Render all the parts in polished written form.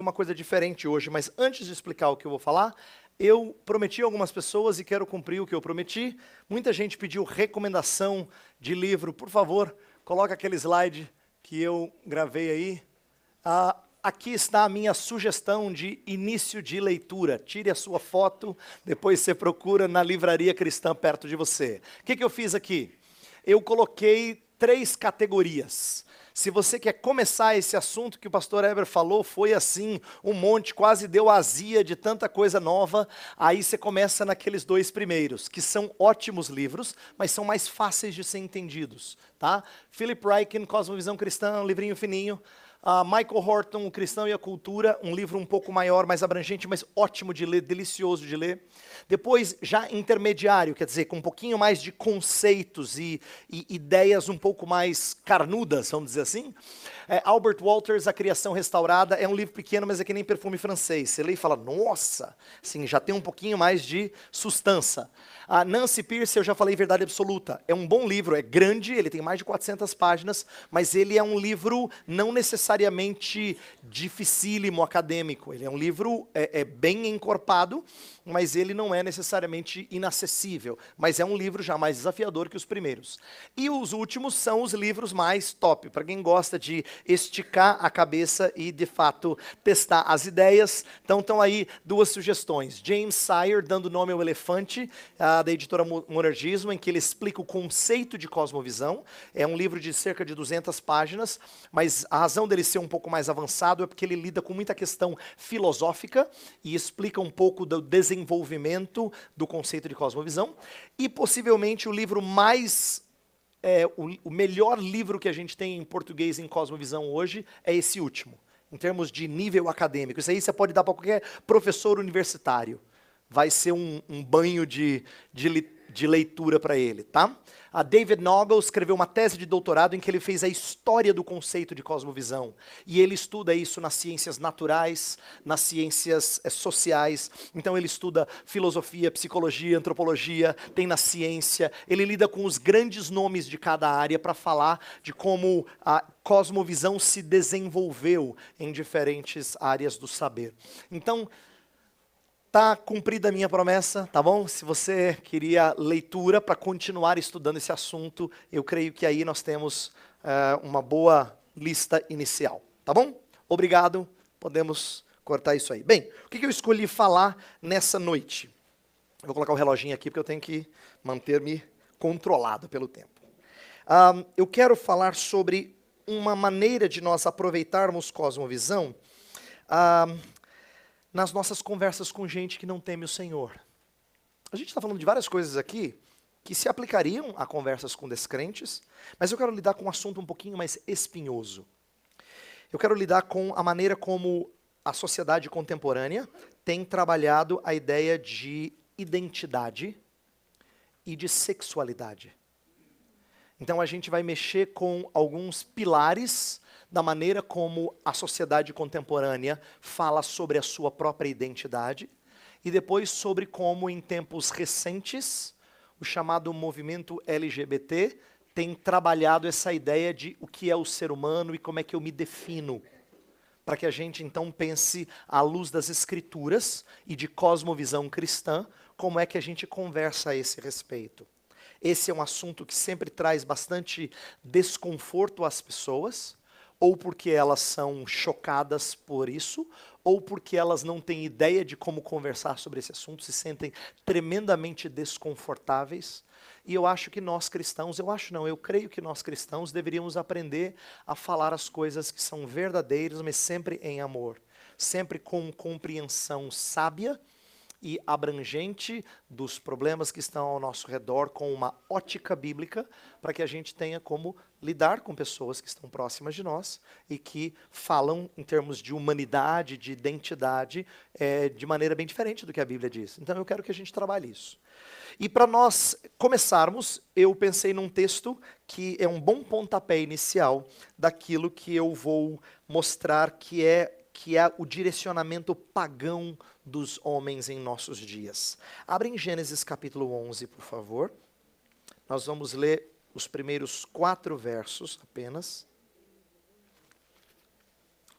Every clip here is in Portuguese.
uma coisa diferente hoje, mas antes de explicar o que eu vou falar, eu prometi a algumas pessoas e quero cumprir o que eu prometi. Muita gente pediu recomendação de livro. Por favor, coloca aquele slide que eu gravei aí. Aqui está a minha sugestão de início de leitura. Tire a sua foto, depois você procura na livraria cristã perto de você. O que eu fiz aqui? Eu coloquei 3 categorias. Se você quer começar esse assunto que o pastor Heber falou, foi assim, um monte, quase deu azia de tanta coisa nova, aí você começa naqueles 2 primeiros, que são ótimos livros, mas são mais fáceis de ser entendidos, tá? Philip Ryken, Cosmovisão Cristã, um livrinho fininho. Michael Horton, O Cristão e a Cultura, um livro um pouco maior, mais abrangente, mas ótimo de ler, delicioso de ler. Depois, já intermediário, quer dizer, com um pouquinho mais de conceitos e ideias um pouco mais carnudas, vamos dizer assim. Albert Walters, A Criação Restaurada, é um livro pequeno, mas é que nem perfume francês. Você lê e fala, nossa, assim, já tem um pouquinho mais de sustância. A Nancy Pearce, eu já falei Verdade Absoluta, é um bom livro, é grande, ele tem mais de 400 páginas, mas ele é um livro não necessariamente dificílimo, acadêmico. Ele é um livro bem encorpado, mas ele não é necessariamente inacessível. Mas é um livro já mais desafiador que os primeiros. E os últimos são os livros mais top, para quem gosta de esticar a cabeça e, de fato, testar as ideias. Então, estão aí 2 sugestões. James Sire, Dando Nome ao Elefante, da editora Monergismo, em que ele explica o conceito de cosmovisão. É um livro de cerca de 200 páginas, mas a razão dele ser um pouco mais avançado é porque ele lida com muita questão filosófica e explica um pouco do desenvolvimento do conceito de cosmovisão. E possivelmente o livro mais... o melhor livro que a gente tem em português em cosmovisão hoje é esse último, em termos de nível acadêmico. Isso aí você pode dar para qualquer professor universitário. Vai ser um banho de leitura para ele, tá? A David Noggle escreveu uma tese de doutorado em que ele fez a história do conceito de cosmovisão. E ele estuda isso nas ciências naturais, nas ciências sociais. Então ele estuda filosofia, psicologia, antropologia, tem na ciência. Ele lida com os grandes nomes de cada área para falar de como a cosmovisão se desenvolveu em diferentes áreas do saber. Então, tá cumprida a minha promessa, tá bom? Se você queria leitura para continuar estudando esse assunto, eu creio que aí nós temos uma boa lista inicial, tá bom? Obrigado, podemos cortar isso aí. Bem, o que eu escolhi falar nessa noite? Eu vou colocar o reloginho aqui porque eu tenho que manter-me controlado pelo tempo. Eu quero falar sobre uma maneira de nós aproveitarmos cosmovisão nas nossas conversas com gente que não teme o Senhor. A gente está falando de várias coisas aqui que se aplicariam a conversas com descrentes, mas eu quero lidar com um assunto um pouquinho mais espinhoso. Eu quero lidar com a maneira como a sociedade contemporânea tem trabalhado a ideia de identidade e de sexualidade. Então a gente vai mexer com alguns pilares da maneira como a sociedade contemporânea fala sobre a sua própria identidade, e depois sobre como, em tempos recentes, o chamado movimento LGBT tem trabalhado essa ideia de o que é o ser humano e como é que eu me defino, para que a gente então pense, à luz das escrituras e de cosmovisão cristã, como é que a gente conversa a esse respeito. Esse é um assunto que sempre traz bastante desconforto às pessoas, ou porque elas são chocadas por isso, ou porque elas não têm ideia de como conversar sobre esse assunto, se sentem tremendamente desconfortáveis. E eu acho que nós cristãos, eu creio que nós cristãos deveríamos aprender a falar as coisas que são verdadeiras, mas sempre em amor, sempre com compreensão sábia e abrangente dos problemas que estão ao nosso redor, com uma ótica bíblica, para que a gente tenha como lidar com pessoas que estão próximas de nós e que falam em termos de humanidade, de identidade, de maneira bem diferente do que a Bíblia diz. Então eu quero que a gente trabalhe isso. E para nós começarmos, eu pensei num texto que é um bom pontapé inicial daquilo que eu vou mostrar que é o direcionamento pagão dos homens em nossos dias. Abrem Gênesis capítulo 11, por favor. Nós vamos ler os primeiros 4 versos apenas.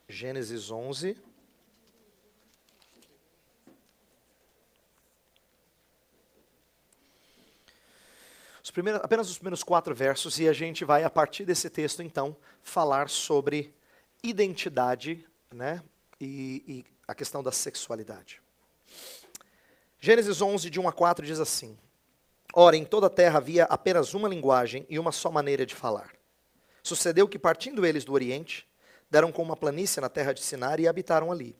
Gênesis 11. Apenas os primeiros 4 versos, e a gente vai, a partir desse texto, então, falar sobre identidade, né, e a questão da sexualidade. Gênesis 11, de 1 a 4, diz assim: Ora, em toda a terra havia apenas uma linguagem e uma só maneira de falar. Sucedeu que, partindo eles do Oriente, deram com uma planície na terra de Sinar e habitaram ali.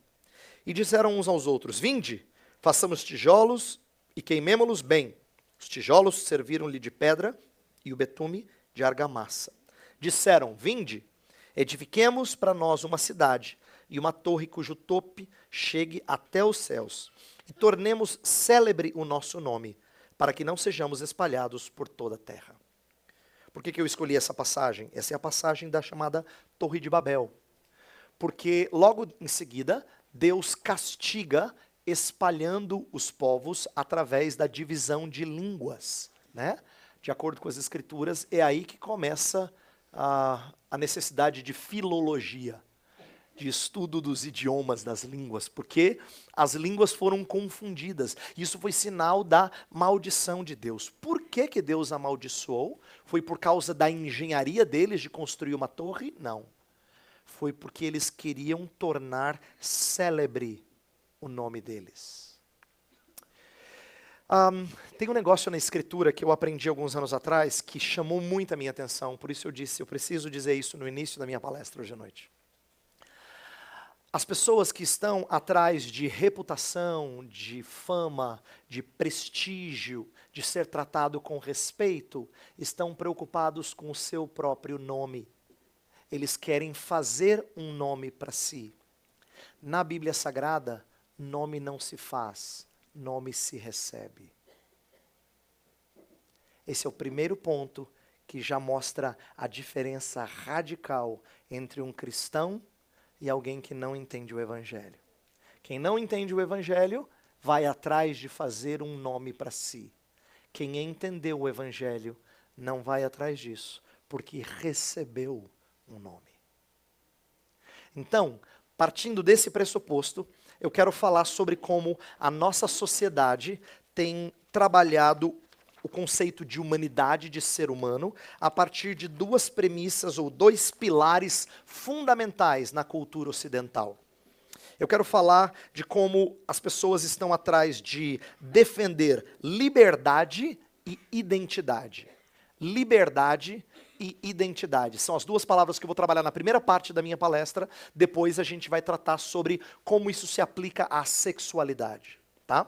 E disseram uns aos outros: Vinde, façamos tijolos e queimemo-los bem. Os tijolos serviram-lhe de pedra e o betume de argamassa. Disseram: Vinde, edifiquemos para nós uma cidade e uma torre cujo tope chegue até os céus, e tornemos célebre o nosso nome, para que não sejamos espalhados por toda a terra. Por que eu escolhi essa passagem? Essa é a passagem da chamada Torre de Babel. Porque logo em seguida, Deus castiga espalhando os povos através da divisão de línguas, né? De acordo com as escrituras, é aí que começa a necessidade de filologia, de estudo dos idiomas, das línguas, porque as línguas foram confundidas. Isso foi sinal da maldição de Deus. Por que que Deus amaldiçoou? Foi por causa da engenharia deles de construir uma torre? Não. Foi porque eles queriam tornar célebre o nome deles. Tem um negócio na escritura que eu aprendi alguns anos atrás que chamou muito a minha atenção, por isso eu disse, eu preciso dizer isso no início da minha palestra hoje à noite. As pessoas que estão atrás de reputação, de fama, de prestígio, de ser tratado com respeito, estão preocupados com o seu próprio nome. Eles querem fazer um nome para si. Na Bíblia Sagrada, nome não se faz, nome se recebe. Esse é o primeiro ponto que já mostra a diferença radical entre um cristão e alguém que não entende o Evangelho. Quem não entende o Evangelho vai atrás de fazer um nome para si. Quem entendeu o Evangelho não vai atrás disso, porque recebeu um nome. Então, partindo desse pressuposto, eu quero falar sobre como a nossa sociedade tem trabalhado o conceito de humanidade, de ser humano, a partir de 2 premissas ou 2 pilares fundamentais na cultura ocidental. Eu quero falar de como as pessoas estão atrás de defender liberdade e identidade. Liberdade e identidade. São as 2 palavras que eu vou trabalhar na primeira parte da minha palestra, depois a gente vai tratar sobre como isso se aplica à sexualidade, tá?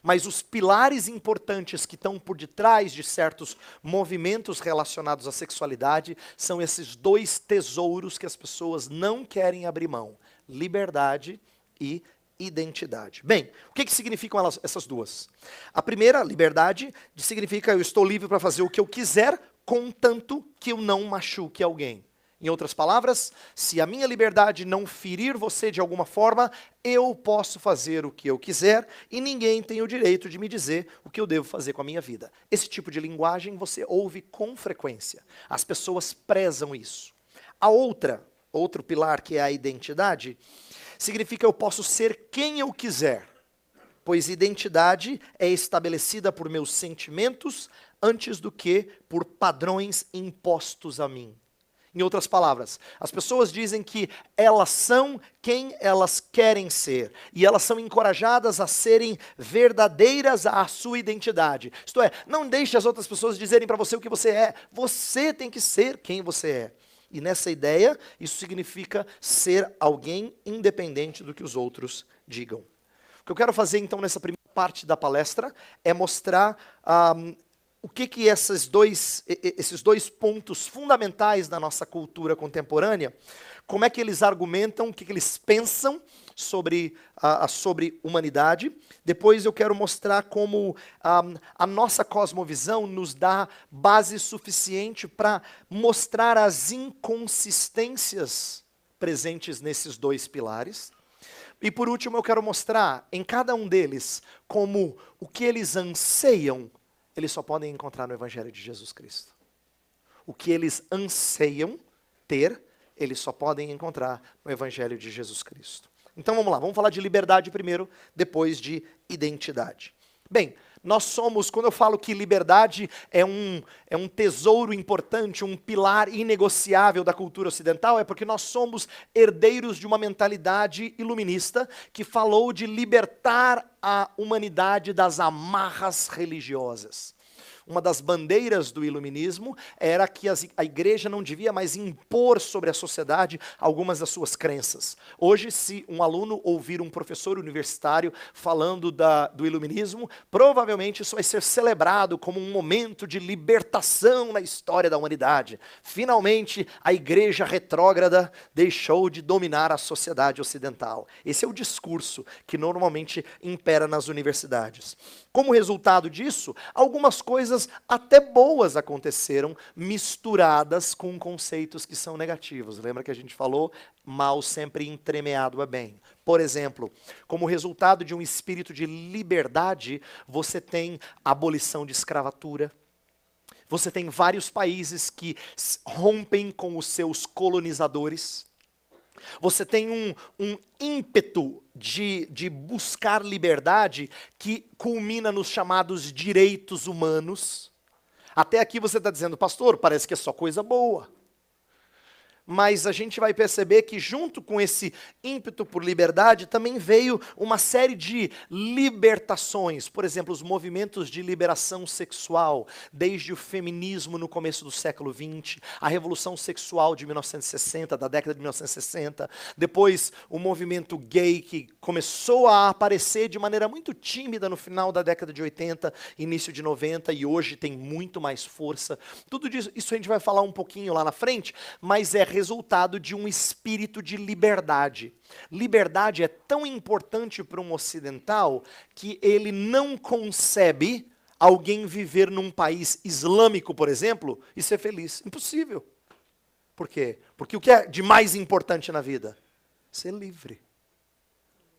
Mas os pilares importantes que estão por detrás de certos movimentos relacionados à sexualidade são esses 2 tesouros que as pessoas não querem abrir mão: liberdade e identidade. Bem, o que significam essas 2? A primeira, liberdade, significa eu estou livre para fazer o que eu quiser, contanto que eu não machuque alguém. Em outras palavras, se a minha liberdade não ferir você de alguma forma, eu posso fazer o que eu quiser e ninguém tem o direito de me dizer o que eu devo fazer com a minha vida. Esse tipo de linguagem você ouve com frequência. As pessoas prezam isso. A outro pilar, que é a identidade, significa eu posso ser quem eu quiser, pois identidade é estabelecida por meus sentimentos antes do que por padrões impostos a mim. Em outras palavras, as pessoas dizem que elas são quem elas querem ser. E elas são encorajadas a serem verdadeiras à sua identidade. Isto é, não deixe as outras pessoas dizerem para você o que você é. Você tem que ser quem você é. E nessa ideia, isso significa ser alguém independente do que os outros digam. O que eu quero fazer então nessa primeira parte da palestra é mostrar o que esses dois pontos fundamentais da nossa cultura contemporânea, como é que eles argumentam, o que eles pensam sobre humanidade. Depois eu quero mostrar como a nossa cosmovisão nos dá base suficiente para mostrar as inconsistências presentes nesses 2 pilares. E por último eu quero mostrar em cada um deles como o que eles anseiam eles só podem encontrar no Evangelho de Jesus Cristo. O que eles anseiam ter, eles só podem encontrar no Evangelho de Jesus Cristo. Então vamos lá, vamos falar de liberdade primeiro, depois de identidade. Bem, Nós somos, quando eu falo que liberdade é um tesouro importante, um pilar inegociável da cultura ocidental, é porque nós somos herdeiros de uma mentalidade iluminista que falou de libertar a humanidade das amarras religiosas. Uma das bandeiras do iluminismo era que a igreja não devia mais impor sobre a sociedade algumas das suas crenças. Hoje, se um aluno ouvir um professor universitário falando do iluminismo, provavelmente isso vai ser celebrado como um momento de libertação na história da humanidade. Finalmente, a igreja retrógrada deixou de dominar a sociedade ocidental. Esse é o discurso que normalmente impera nas universidades. Como resultado disso, algumas coisas até boas aconteceram, misturadas com conceitos que são negativos. Lembra que a gente falou? Mal sempre entremeado a bem. Por exemplo, como resultado de um espírito de liberdade, você tem abolição de escravatura. Você tem vários países que rompem com os seus colonizadores. Você tem um ímpeto de buscar liberdade que culmina nos chamados direitos humanos. Até aqui você está dizendo, pastor, parece que é só coisa boa. Mas a gente vai perceber que junto com esse ímpeto por liberdade também veio uma série de libertações. Por exemplo, os movimentos de liberação sexual, desde o feminismo no começo do século XX, a revolução sexual de 1960, da década de 1960, depois o movimento gay que começou a aparecer de maneira muito tímida no final da década de 80, início de 90 e hoje tem muito mais força. Tudo isso a gente vai falar um pouquinho lá na frente, mas é resultado de um espírito de liberdade. Liberdade é tão importante para um ocidental que ele não concebe alguém viver num país islâmico, por exemplo, e ser feliz. Impossível. Por quê? Porque o que é de mais importante na vida? Ser livre.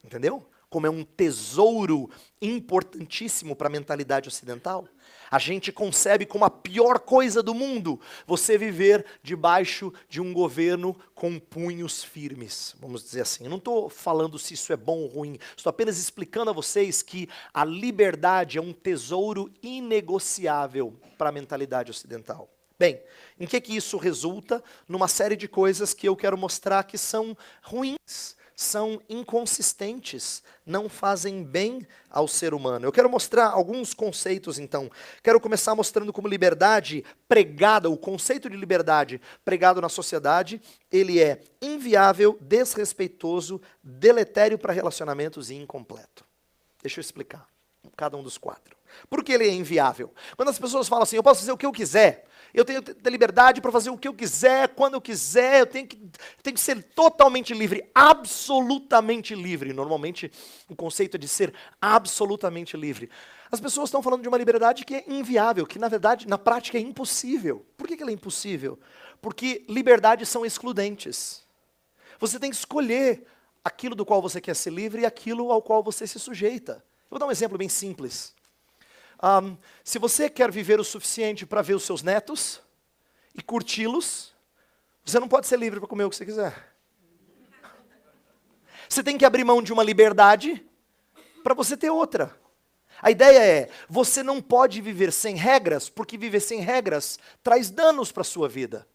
Entendeu? Como é um tesouro importantíssimo para a mentalidade ocidental. A gente concebe como a pior coisa do mundo você viver debaixo de um governo com punhos firmes, vamos dizer assim. Eu não estou falando se isso é bom ou ruim, estou apenas explicando a vocês que a liberdade é um tesouro inegociável para a mentalidade ocidental. Bem, em que isso resulta? Numa série de coisas que eu quero mostrar que são ruins, são inconsistentes, não fazem bem ao ser humano. Eu quero mostrar alguns conceitos, então. Quero começar mostrando como liberdade pregada, o conceito de liberdade pregado na sociedade, ele é inviável, desrespeitoso, deletério para relacionamentos e incompleto. Deixa eu explicar cada um dos quatro. Por que ele é inviável? Quando as pessoas falam assim, eu posso fazer o que eu quiser, eu tenho liberdade para fazer o que eu quiser, quando eu quiser, eu tenho que ser totalmente livre, absolutamente livre. Normalmente, o conceito é de ser absolutamente livre. As pessoas estão falando de uma liberdade que é inviável, que na verdade, na prática, é impossível. Por que ela é impossível? Porque liberdades são excludentes. Você tem que escolher aquilo do qual você quer ser livre e aquilo ao qual você se sujeita. Eu vou dar um exemplo bem simples. Se você quer viver o suficiente para ver os seus netos e curti-los, você não pode ser livre para comer o que você quiser. Você tem que abrir mão de uma liberdade para você ter outra. A ideia é, você não pode viver sem regras, porque viver sem regras traz danos para a sua vida.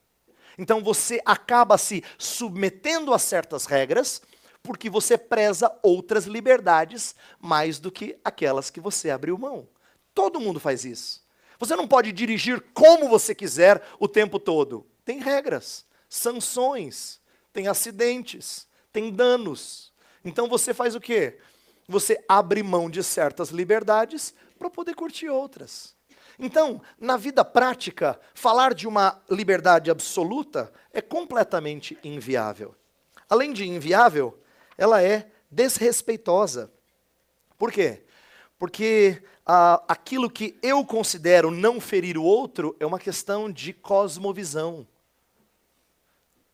Então você acaba se submetendo a certas regras, porque você preza outras liberdades mais do que aquelas que você abriu mão. Todo mundo faz isso. Você não pode dirigir como você quiser o tempo todo. Tem regras, sanções, tem acidentes, tem danos. Então você faz o quê? Você abre mão de certas liberdades para poder curtir outras. Então, na vida prática, falar de uma liberdade absoluta é completamente inviável. Além de inviável, ela é desrespeitosa. Por quê? Porque aquilo que eu considero não ferir o outro é uma questão de cosmovisão.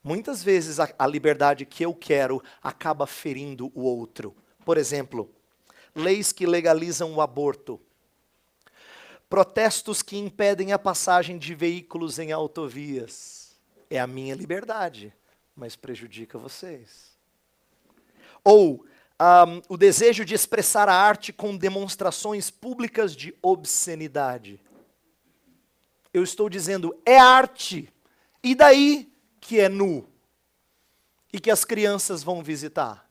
Muitas vezes a liberdade que eu quero acaba ferindo o outro. Por exemplo, leis que legalizam o aborto. Protestos que impedem a passagem de veículos em autovias. É a minha liberdade, mas prejudica vocês. Ou o desejo de expressar a arte com demonstrações públicas de obscenidade. Eu estou dizendo, é arte. E daí que é nu? E que as crianças vão visitar?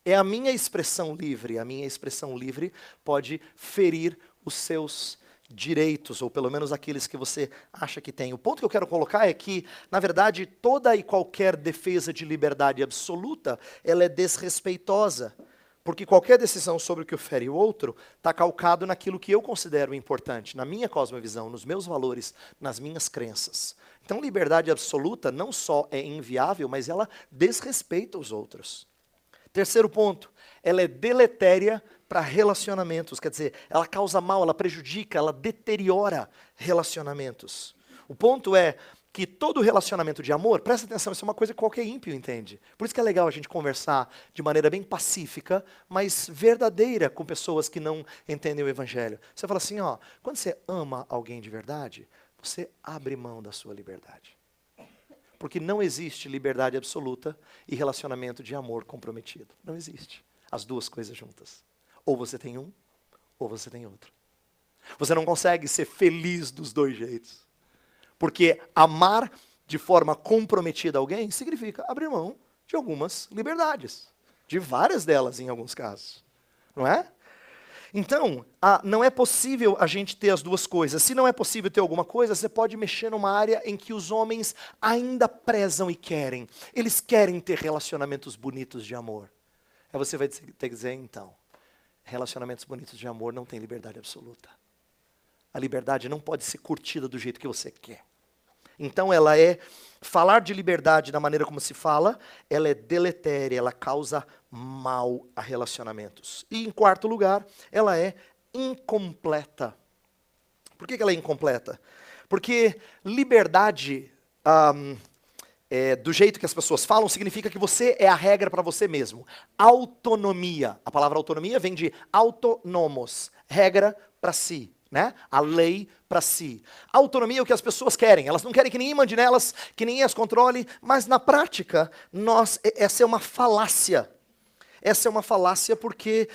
É a minha expressão livre. A minha expressão livre pode ferir os seus direitos, ou pelo menos aqueles que você acha que tem. O ponto que eu quero colocar é que, na verdade, toda e qualquer defesa de liberdade absoluta, ela é desrespeitosa. Porque qualquer decisão sobre o que ofere o outro está calcado naquilo que eu considero importante, na minha cosmovisão, nos meus valores, nas minhas crenças. Então, liberdade absoluta não só é inviável, mas ela desrespeita os outros. Terceiro ponto, ela é deletéria para relacionamentos, quer dizer, ela causa mal, ela prejudica, ela deteriora relacionamentos. O ponto é que todo relacionamento de amor, presta atenção, isso é uma coisa que qualquer ímpio entende. Por isso que é legal a gente conversar de maneira bem pacífica, mas verdadeira com pessoas que não entendem o evangelho. Você fala assim, ó, quando você ama alguém de verdade, você abre mão da sua liberdade. Porque não existe liberdade absoluta e relacionamento de amor comprometido. Não existe. As duas coisas juntas. Ou você tem um, ou você tem outro. Você não consegue ser feliz dos dois jeitos. Porque amar de forma comprometida alguém significa abrir mão de algumas liberdades. De várias delas, em alguns casos. Não é? Então, não é possível a gente ter as duas coisas. Se não é possível ter alguma coisa, você pode mexer numa área em que os homens ainda prezam e querem. Eles querem ter relacionamentos bonitos de amor. Aí você vai ter que dizer, então, relacionamentos bonitos de amor não têm liberdade absoluta. A liberdade não pode ser curtida do jeito que você quer. Então ela é, falar de liberdade da maneira como se fala, ela é deletéria, ela causa mal a relacionamentos. E em quarto lugar, ela é incompleta. Por que ela é incompleta? Porque liberdade, do jeito que as pessoas falam, significa que você é a regra para você mesmo. Autonomia, a palavra autonomia vem de autonomos, regra para si. Né? A lei para si. A autonomia é o que as pessoas querem. Elas não querem que ninguém mande nelas, que ninguém as controle, mas na prática, essa é uma falácia. Essa é uma falácia porque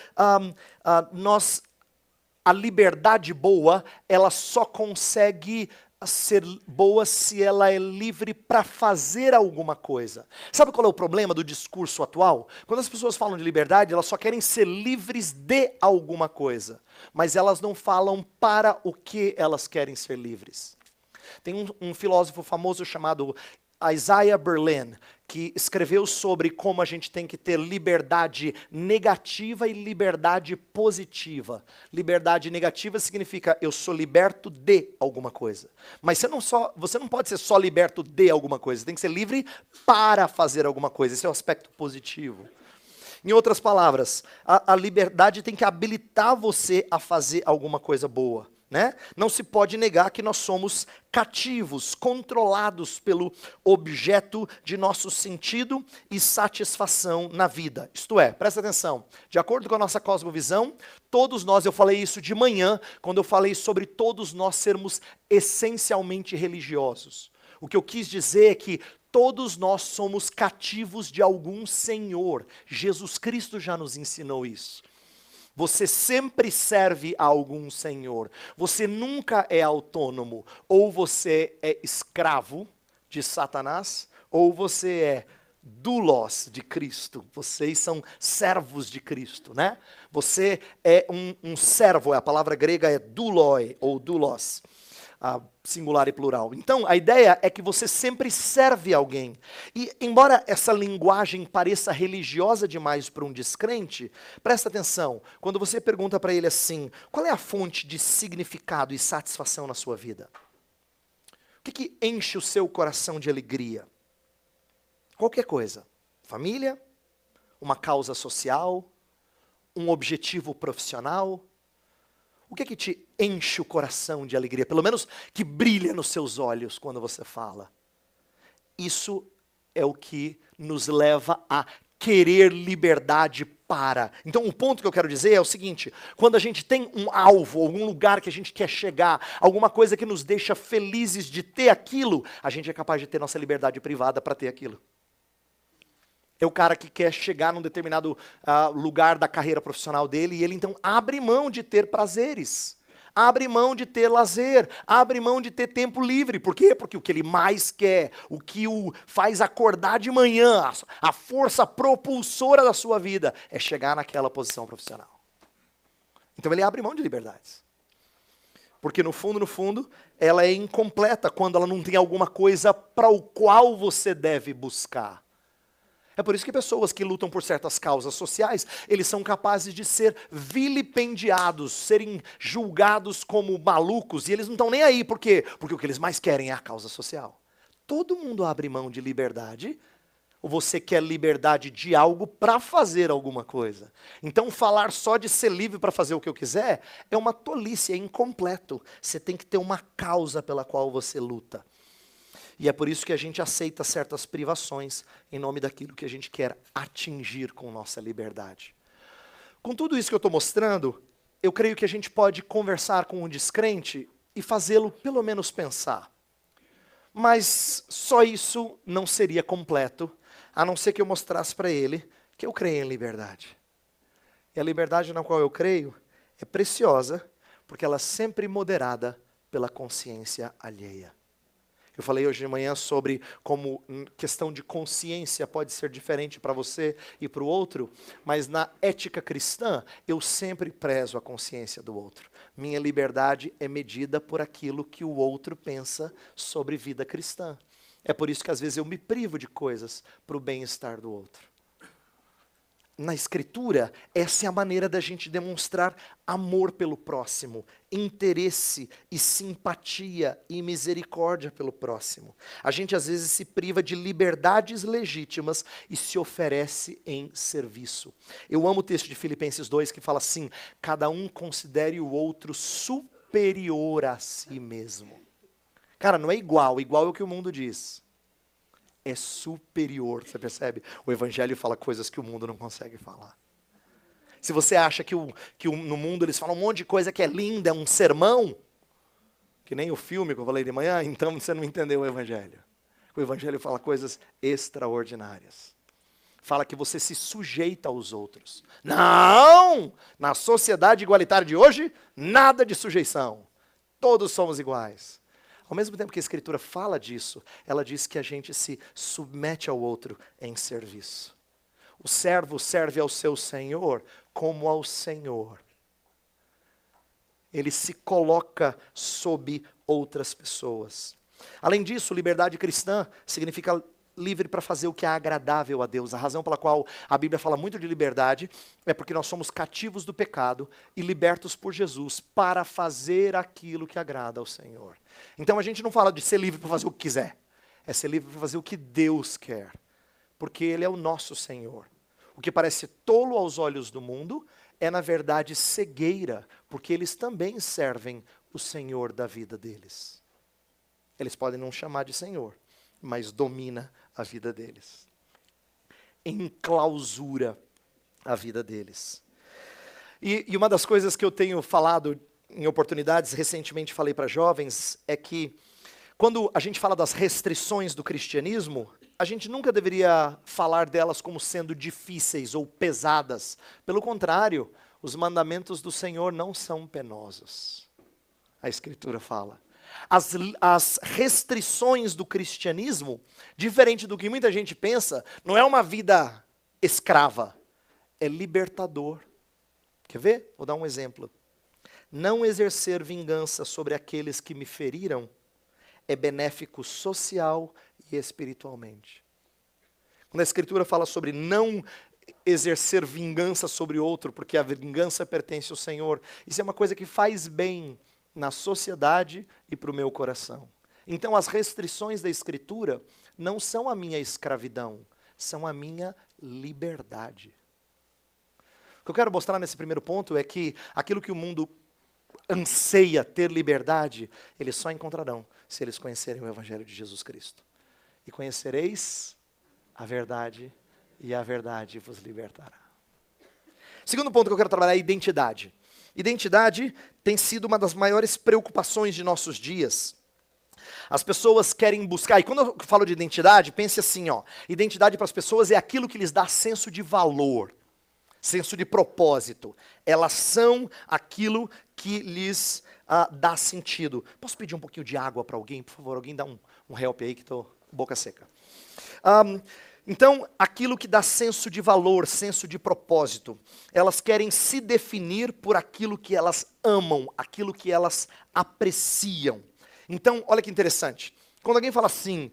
a liberdade boa, ela só consegue ser boa se ela é livre para fazer alguma coisa. Sabe qual é o problema do discurso atual? Quando as pessoas falam de liberdade, elas só querem ser livres de alguma coisa, mas elas não falam para o que elas querem ser livres. Tem um filósofo famoso chamado Isaiah Berlin, que escreveu sobre como a gente tem que ter liberdade negativa e liberdade positiva. Liberdade negativa significa eu sou liberto de alguma coisa. Mas você não pode ser só liberto de alguma coisa, você tem que ser livre para fazer alguma coisa. Esse é o aspecto positivo. Em outras palavras, a liberdade tem que habilitar você a fazer alguma coisa boa. Né? Não se pode negar que nós somos cativos, controlados pelo objeto de nosso sentido e satisfação na vida. Isto é, presta atenção, de acordo com a nossa cosmovisão, todos nós, eu falei isso de manhã, quando eu falei sobre todos nós sermos essencialmente religiosos. O que eu quis dizer é que todos nós somos cativos de algum Senhor. Jesus Cristo já nos ensinou isso. Você sempre serve a algum senhor. Você nunca é autônomo. Ou você é escravo de Satanás, ou você é doulos de Cristo. Vocês são servos de Cristo, né? Você é um servo, a palavra grega é douloi, ou doulos. Singular e plural. Então, a ideia é que você sempre serve alguém. E, embora essa linguagem pareça religiosa demais para um descrente, presta atenção, quando você pergunta para ele assim, qual é a fonte de significado e satisfação na sua vida? O que enche o seu coração de alegria? Qualquer coisa. Família? Uma causa social? Um objetivo profissional? O que te enche o coração de alegria? Pelo menos que brilha nos seus olhos quando você fala. Isso é o que nos leva a querer liberdade para. Então o ponto que eu quero dizer é o seguinte, quando a gente tem um alvo, algum lugar que a gente quer chegar, alguma coisa que nos deixa felizes de ter aquilo, a gente é capaz de ter nossa liberdade privada para ter aquilo. É o cara que quer chegar num determinado lugar da carreira profissional dele e ele então abre mão de ter prazeres, abre mão de ter lazer, abre mão de ter tempo livre. Por quê? Porque o que ele mais quer, o que o faz acordar de manhã, a força propulsora da sua vida é chegar naquela posição profissional. Então ele abre mão de liberdades. Porque no fundo, ela é incompleta quando ela não tem alguma coisa para o qual você deve buscar. É por isso que pessoas que lutam por certas causas sociais, eles são capazes de ser vilipendiados, serem julgados como malucos, e eles não estão nem aí. Por quê? Porque o que eles mais querem é a causa social. Todo mundo abre mão de liberdade, ou você quer liberdade de algo para fazer alguma coisa. Então falar só de ser livre para fazer o que eu quiser é uma tolice, é incompleto. Você tem que ter uma causa pela qual você luta. E é por isso que a gente aceita certas privações em nome daquilo que a gente quer atingir com nossa liberdade. Com tudo isso que eu estou mostrando, eu creio que a gente pode conversar com um descrente e fazê-lo pelo menos pensar. Mas só isso não seria completo, a não ser que eu mostrasse para ele que eu creio em liberdade. E a liberdade na qual eu creio é preciosa, porque ela é sempre moderada pela consciência alheia. Eu falei hoje de manhã sobre como questão de consciência pode ser diferente para você e para o outro, mas na ética cristã, eu sempre prezo a consciência do outro. Minha liberdade é medida por aquilo que o outro pensa sobre vida cristã. É por isso que às vezes eu me privo de coisas para o bem-estar do outro. Na Escritura, essa é a maneira da gente demonstrar amor pelo próximo, interesse e simpatia e misericórdia pelo próximo. A gente às vezes se priva de liberdades legítimas e se oferece em serviço. Eu amo o texto de Filipenses 2 que fala assim: cada um considere o outro superior a si mesmo. Cara, não é igual é o que o mundo diz. É superior, você percebe? O Evangelho fala coisas que o mundo não consegue falar. Se você acha que no mundo eles falam um monte de coisa que é linda, é um sermão, que nem o filme que eu falei de manhã, então você não entendeu o Evangelho. O Evangelho fala coisas extraordinárias. Fala que você se sujeita aos outros. Não! Na sociedade igualitária de hoje, nada de sujeição. Todos somos iguais. Ao mesmo tempo que a Escritura fala disso, ela diz que a gente se submete ao outro em serviço. O servo serve ao seu senhor como ao Senhor. Ele se coloca sob outras pessoas. Além disso, liberdade cristã significa livre para fazer o que é agradável a Deus. A razão pela qual a Bíblia fala muito de liberdade é porque nós somos cativos do pecado e libertos por Jesus para fazer aquilo que agrada ao Senhor. Então a gente não fala de ser livre para fazer o que quiser, é ser livre para fazer o que Deus quer, porque Ele é o nosso Senhor. O que parece tolo aos olhos do mundo é na verdade cegueira, porque eles também servem o Senhor da vida deles. Eles podem não chamar de Senhor, mas domina a vida deles. Enclausura a vida deles. E uma das coisas que eu tenho falado em oportunidades, recentemente falei para jovens, é que quando a gente fala das restrições do cristianismo, a gente nunca deveria falar delas como sendo difíceis ou pesadas. Pelo contrário, os mandamentos do Senhor não são penosos. A Escritura fala. As restrições do cristianismo, diferente do que muita gente pensa, não é uma vida escrava, é libertador. Quer ver? Vou dar um exemplo. Não exercer vingança sobre aqueles que me feriram é benéfico social e espiritualmente. Quando a Escritura fala sobre não exercer vingança sobre outro, porque a vingança pertence ao Senhor, isso é uma coisa que faz bem na sociedade e para o meu coração. Então as restrições da Escritura não são a minha escravidão, são a minha liberdade. O que eu quero mostrar nesse primeiro ponto é que aquilo que o mundo anseia ter liberdade, eles só encontrarão se eles conhecerem o Evangelho de Jesus Cristo. E conhecereis a verdade, e a verdade vos libertará. Segundo ponto que eu quero trabalhar é a identidade. Identidade tem sido uma das maiores preocupações de nossos dias. As pessoas querem buscar, e quando eu falo de identidade, pense assim, ó, identidade para as pessoas é aquilo que lhes dá senso de valor, senso de propósito. Elas são aquilo que lhes dá sentido. Posso pedir um pouquinho de água para alguém, por favor? Alguém dá um help aí que estou boca seca. Então, aquilo que dá senso de valor, senso de propósito. Elas querem se definir por aquilo que elas amam, aquilo que elas apreciam. Então, olha que interessante. Quando alguém fala assim,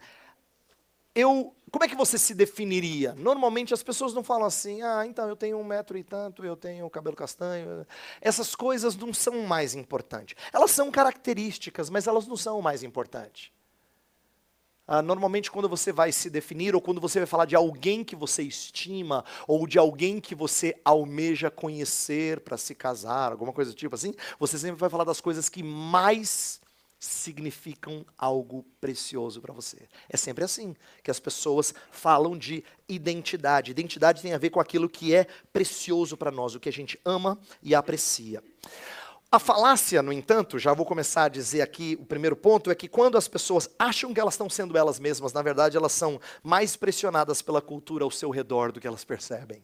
como é que você se definiria? Normalmente as pessoas não falam assim, então eu tenho 1 metro e tanto, eu tenho cabelo castanho. Essas coisas não são o mais importante. Elas são características, mas elas não são o mais importante. Normalmente quando você vai se definir, ou quando você vai falar de alguém que você estima, ou de alguém que você almeja conhecer para se casar, alguma coisa do tipo assim, você sempre vai falar das coisas que mais significam algo precioso para você. É sempre assim que as pessoas falam de identidade. Identidade tem a ver com aquilo que é precioso para nós, o que a gente ama e aprecia. A falácia, no entanto, já vou começar a dizer aqui, o primeiro ponto é que quando as pessoas acham que elas estão sendo elas mesmas, na verdade elas são mais pressionadas pela cultura ao seu redor do que elas percebem.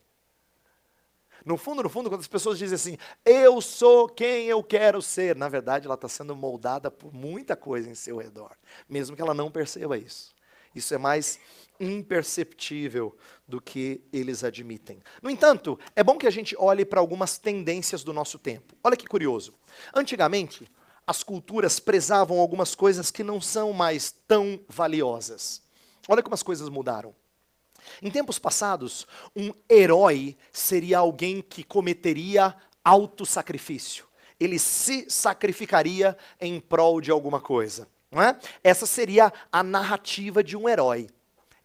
No fundo, quando as pessoas dizem assim, eu sou quem eu quero ser, na verdade ela está sendo moldada por muita coisa em seu redor, mesmo que ela não perceba isso. Isso é mais imperceptível do que eles admitem. No entanto, é bom que a gente olhe para algumas tendências do nosso tempo. Olha que curioso. Antigamente, as culturas prezavam algumas coisas que não são mais tão valiosas. Olha como as coisas mudaram. Em tempos passados, um herói seria alguém que cometeria autossacrifício. Ele se sacrificaria em prol de alguma coisa. Não é? Essa seria a narrativa de um herói.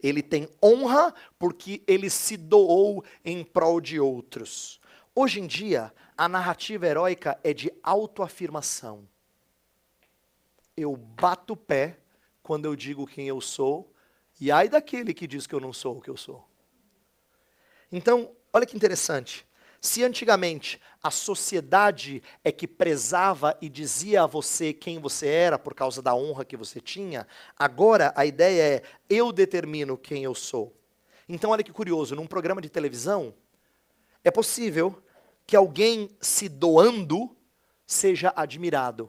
Ele tem honra porque ele se doou em prol de outros. Hoje em dia, a narrativa heróica é de autoafirmação. Eu bato o pé quando eu digo quem eu sou, e ai daquele que diz que eu não sou o que eu sou. Então, olha que interessante. Se antigamente a sociedade é que prezava e dizia a você quem você era por causa da honra que você tinha, agora a ideia é, eu determino quem eu sou. Então, olha que curioso, num programa de televisão, é possível que alguém se doando seja admirado.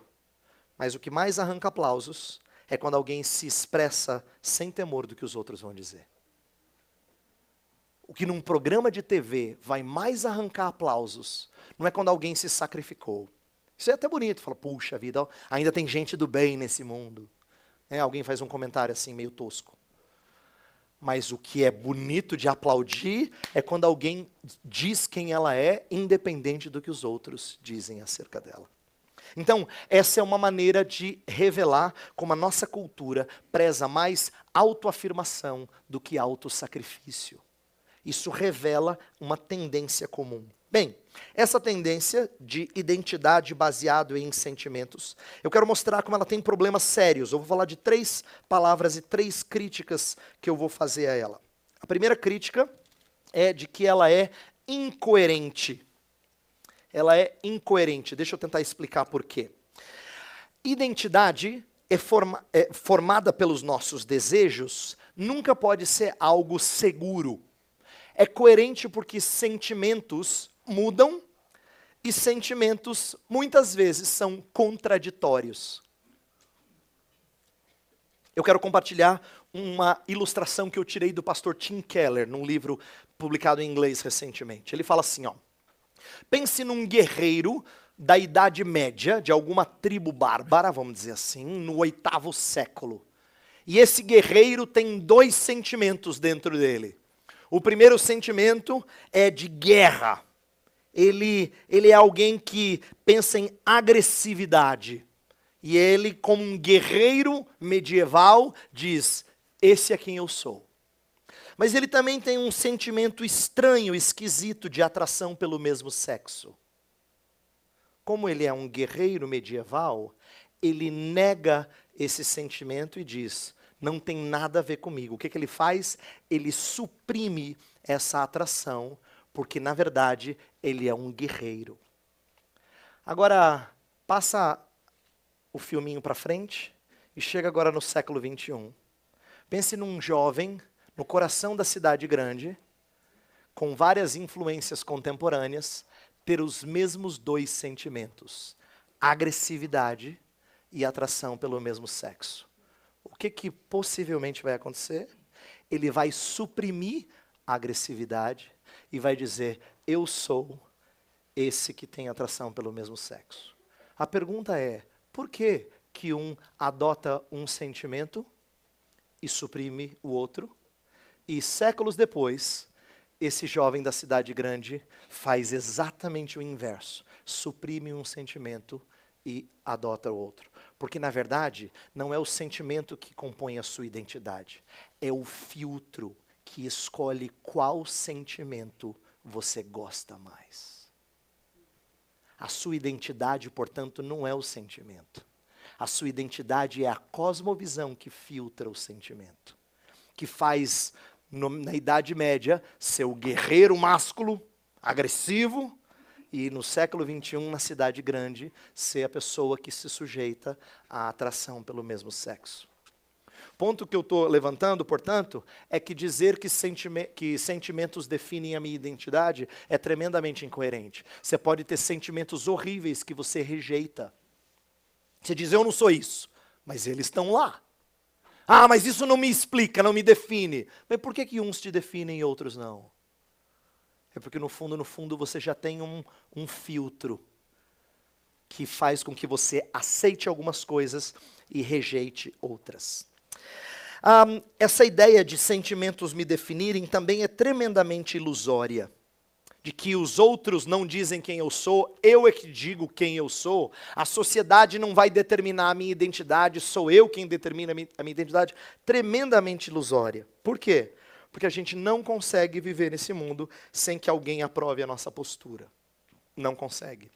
Mas o que mais arranca aplausos é quando alguém se expressa sem temor do que os outros vão dizer. O que num programa de TV vai mais arrancar aplausos, não é quando alguém se sacrificou. Isso é até bonito, fala, puxa vida, ainda tem gente do bem nesse mundo. Alguém faz um comentário assim, meio tosco. Mas o que é bonito de aplaudir é quando alguém diz quem ela é, independente do que os outros dizem acerca dela. Então, essa é uma maneira de revelar como a nossa cultura preza mais autoafirmação do que autossacrifício. Isso revela uma tendência comum. Bem, essa tendência de identidade baseada em sentimentos, eu quero mostrar como ela tem problemas sérios. Eu vou falar de 3 palavras e 3 críticas que eu vou fazer a ela. A primeira crítica é de que ela é incoerente. Ela é incoerente. Deixa eu tentar explicar por quê. Identidade formada pelos nossos desejos nunca pode ser algo seguro. É coerente porque sentimentos mudam e sentimentos muitas vezes são contraditórios. Eu quero compartilhar uma ilustração que eu tirei do pastor Tim Keller, num livro publicado em inglês recentemente. Ele fala assim, pense num guerreiro da Idade Média, de alguma tribo bárbara, vamos dizer assim, no 8º século. E esse guerreiro tem 2 sentimentos dentro dele. O primeiro sentimento é de guerra. Ele é alguém que pensa em agressividade. E ele, como um guerreiro medieval, diz, esse é quem eu sou. Mas ele também tem um sentimento estranho, esquisito, de atração pelo mesmo sexo. Como ele é um guerreiro medieval, ele nega esse sentimento e diz, não tem nada a ver comigo. O que ele faz? Ele suprime essa atração, porque na verdade ele é um guerreiro. Agora, passa o filminho para frente, e chega agora no século 21. Pense num jovem no coração da cidade grande, com várias influências contemporâneas, ter os mesmos dois sentimentos: agressividade e atração pelo mesmo sexo. O que possivelmente vai acontecer? Ele vai suprimir a agressividade e vai dizer: eu sou esse que tem atração pelo mesmo sexo. A pergunta é, por que que um adota um sentimento e suprime o outro? E séculos depois, esse jovem da cidade grande faz exatamente o inverso. Suprime um sentimento e adota o outro. Porque, na verdade, não é o sentimento que compõe a sua identidade. É o filtro que escolhe qual sentimento você gosta mais. A sua identidade, portanto, não é o sentimento. A sua identidade é a cosmovisão que filtra o sentimento. Que faz, na Idade Média, ser o guerreiro másculo, agressivo, e no século 21, na cidade grande, ser a pessoa que se sujeita à atração pelo mesmo sexo. Ponto que eu estou levantando, portanto, é que dizer que sentimentos definem a minha identidade é tremendamente incoerente. Você pode ter sentimentos horríveis que você rejeita. Você diz, eu não sou isso, mas eles estão lá. Ah, mas isso não me explica, não me define. Mas por que uns te definem e outros não? É porque no fundo, você já tem um filtro que faz com que você aceite algumas coisas e rejeite outras. Essa ideia de sentimentos me definirem também é tremendamente ilusória. De que os outros não dizem quem eu é que digo quem eu sou, a sociedade não vai determinar a minha identidade, sou eu quem determina a minha identidade, tremendamente ilusória. Por quê? Porque a gente não consegue viver nesse mundo sem que alguém aprove a nossa postura. Não consegue.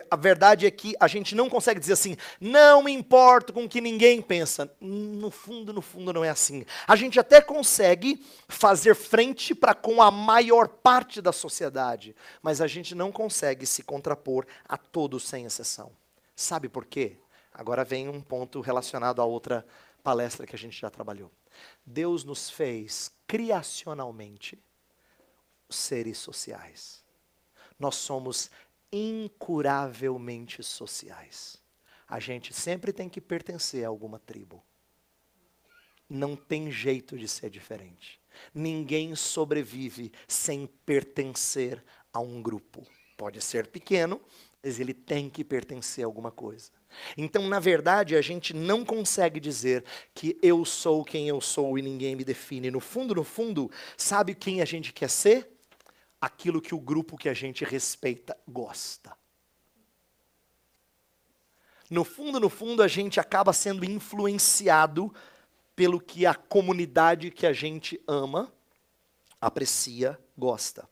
A verdade é que a gente não consegue dizer assim, não me importo com o que ninguém pensa. No fundo não é assim. A gente até consegue fazer frente para com a maior parte da sociedade, mas a gente não consegue se contrapor a todos sem exceção. Sabe por quê? Agora vem um ponto relacionado a outra palestra que a gente já trabalhou. Deus nos fez criacionalmente seres sociais. Nós somos incuravelmente sociais. A gente sempre tem que pertencer a alguma tribo. Não tem jeito de ser diferente. Ninguém sobrevive sem pertencer a um grupo. Pode ser pequeno, mas ele tem que pertencer a alguma coisa. Então, na verdade, a gente não consegue dizer que eu sou quem eu sou e ninguém me define. No fundo, sabe quem a gente quer ser? Aquilo que o grupo que a gente respeita gosta. No fundo, a gente acaba sendo influenciado pelo que a comunidade que a gente ama, aprecia, gosta.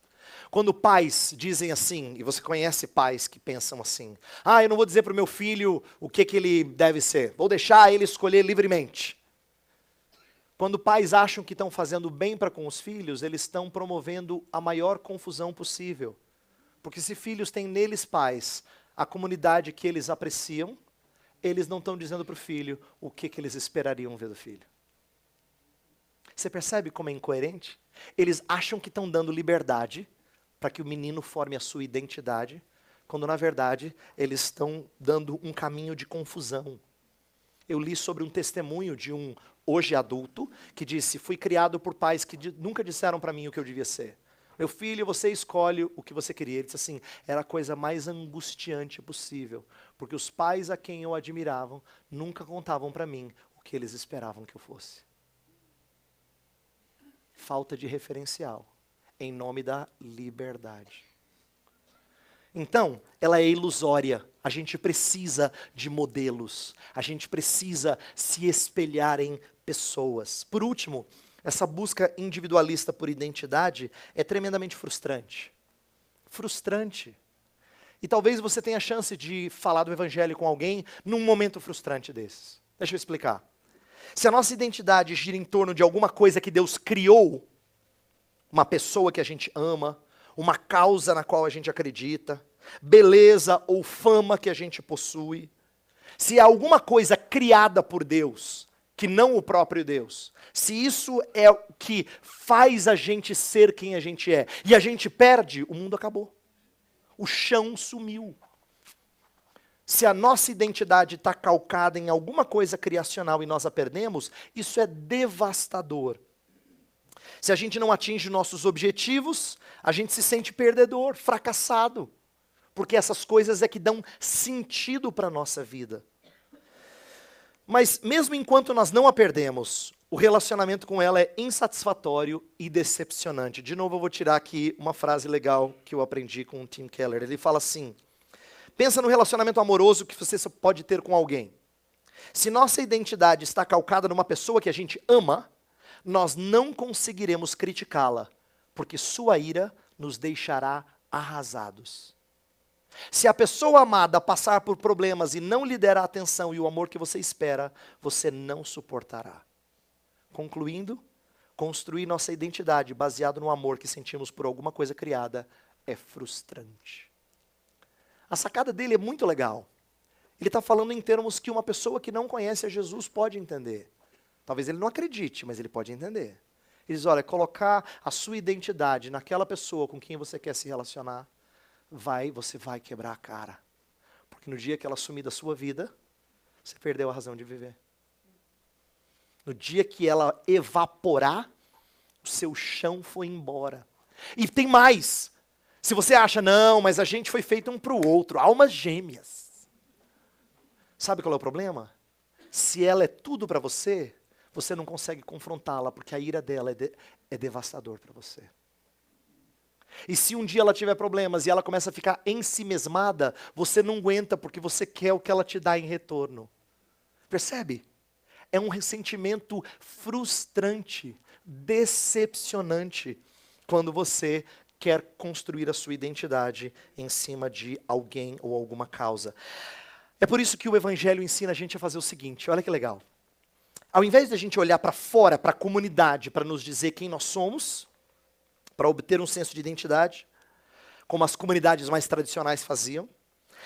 Quando pais dizem assim, e você conhece pais que pensam assim, eu não vou dizer para o meu filho o que ele deve ser, vou deixar ele escolher livremente. Quando pais acham que estão fazendo bem para com os filhos, eles estão promovendo a maior confusão possível. Porque se filhos têm neles pais, a comunidade que eles apreciam, eles não estão dizendo para o filho o que eles esperariam ver do filho. Você percebe como é incoerente? Eles acham que estão dando liberdade para que o menino forme a sua identidade, quando na verdade eles estão dando um caminho de confusão. Eu li sobre um testemunho de um hoje adulto, que disse, fui criado por pais que nunca disseram para mim o que eu devia ser. Meu filho, você escolhe o que você queria. Ele disse assim, era a coisa mais angustiante possível, porque os pais a quem eu admirava nunca contavam para mim o que eles esperavam que eu fosse. Falta de referencial, em nome da liberdade. Então, ela é ilusória. A gente precisa de modelos. A gente precisa se espelhar em pessoas. Por último, essa busca individualista por identidade é tremendamente frustrante. Frustrante. E talvez você tenha a chance de falar do evangelho com alguém num momento frustrante desses. Deixa eu explicar. Se a nossa identidade gira em torno de alguma coisa que Deus criou, uma pessoa que a gente ama, uma causa na qual a gente acredita, beleza ou fama que a gente possui. se é alguma coisa criada por Deus, que não o próprio Deus, se isso é o que faz a gente ser quem a gente é, e a gente perde, o mundo acabou. O chão sumiu. Se a nossa identidade está calcada em alguma coisa criacional e nós a perdemos, isso é devastador. Se a gente não atinge nossos objetivos, a gente se sente perdedor, fracassado. Porque essas coisas é que dão sentido para a nossa vida. Mas mesmo enquanto nós não a perdemos, o relacionamento com ela é insatisfatório e decepcionante. De novo eu vou tirar aqui uma frase legal que eu aprendi com o Tim Keller. Ele fala assim: pensa no relacionamento amoroso que você pode ter com alguém. Se nossa identidade está calcada numa pessoa que a gente ama, nós não conseguiremos criticá-la, porque sua ira nos deixará arrasados. Se a pessoa amada passar por problemas e não lhe der a atenção e o amor que você espera, você não suportará. Concluindo, construir nossa identidade baseado no amor que sentimos por alguma coisa criada é frustrante. A sacada dele é muito legal. Ele está falando em termos que uma pessoa que não conhece a Jesus pode entender. Talvez ele não acredite, mas ele pode entender. Ele diz, olha, colocar a sua identidade naquela pessoa com quem você quer se relacionar, você vai quebrar a cara. Porque no dia que ela sumir da sua vida, você perdeu a razão de viver. No dia que ela evaporar, o seu chão foi embora. E tem mais. Se você acha, não, mas a gente foi feito um para o outro, almas gêmeas. Sabe qual é o problema? Se ela é tudo para você, você não consegue confrontá-la, porque a ira dela é devastador para você. E se um dia ela tiver problemas e ela começa a ficar ensimesmada, você não aguenta porque você quer o que ela te dá em retorno. Percebe? É um ressentimento frustrante, decepcionante, quando você quer construir a sua identidade em cima de alguém ou alguma causa. É por isso que o Evangelho ensina a gente a fazer o seguinte, olha que legal. Ao invés de a gente olhar para fora, para a comunidade, para nos dizer quem nós somos, para obter um senso de identidade, como as comunidades mais tradicionais faziam.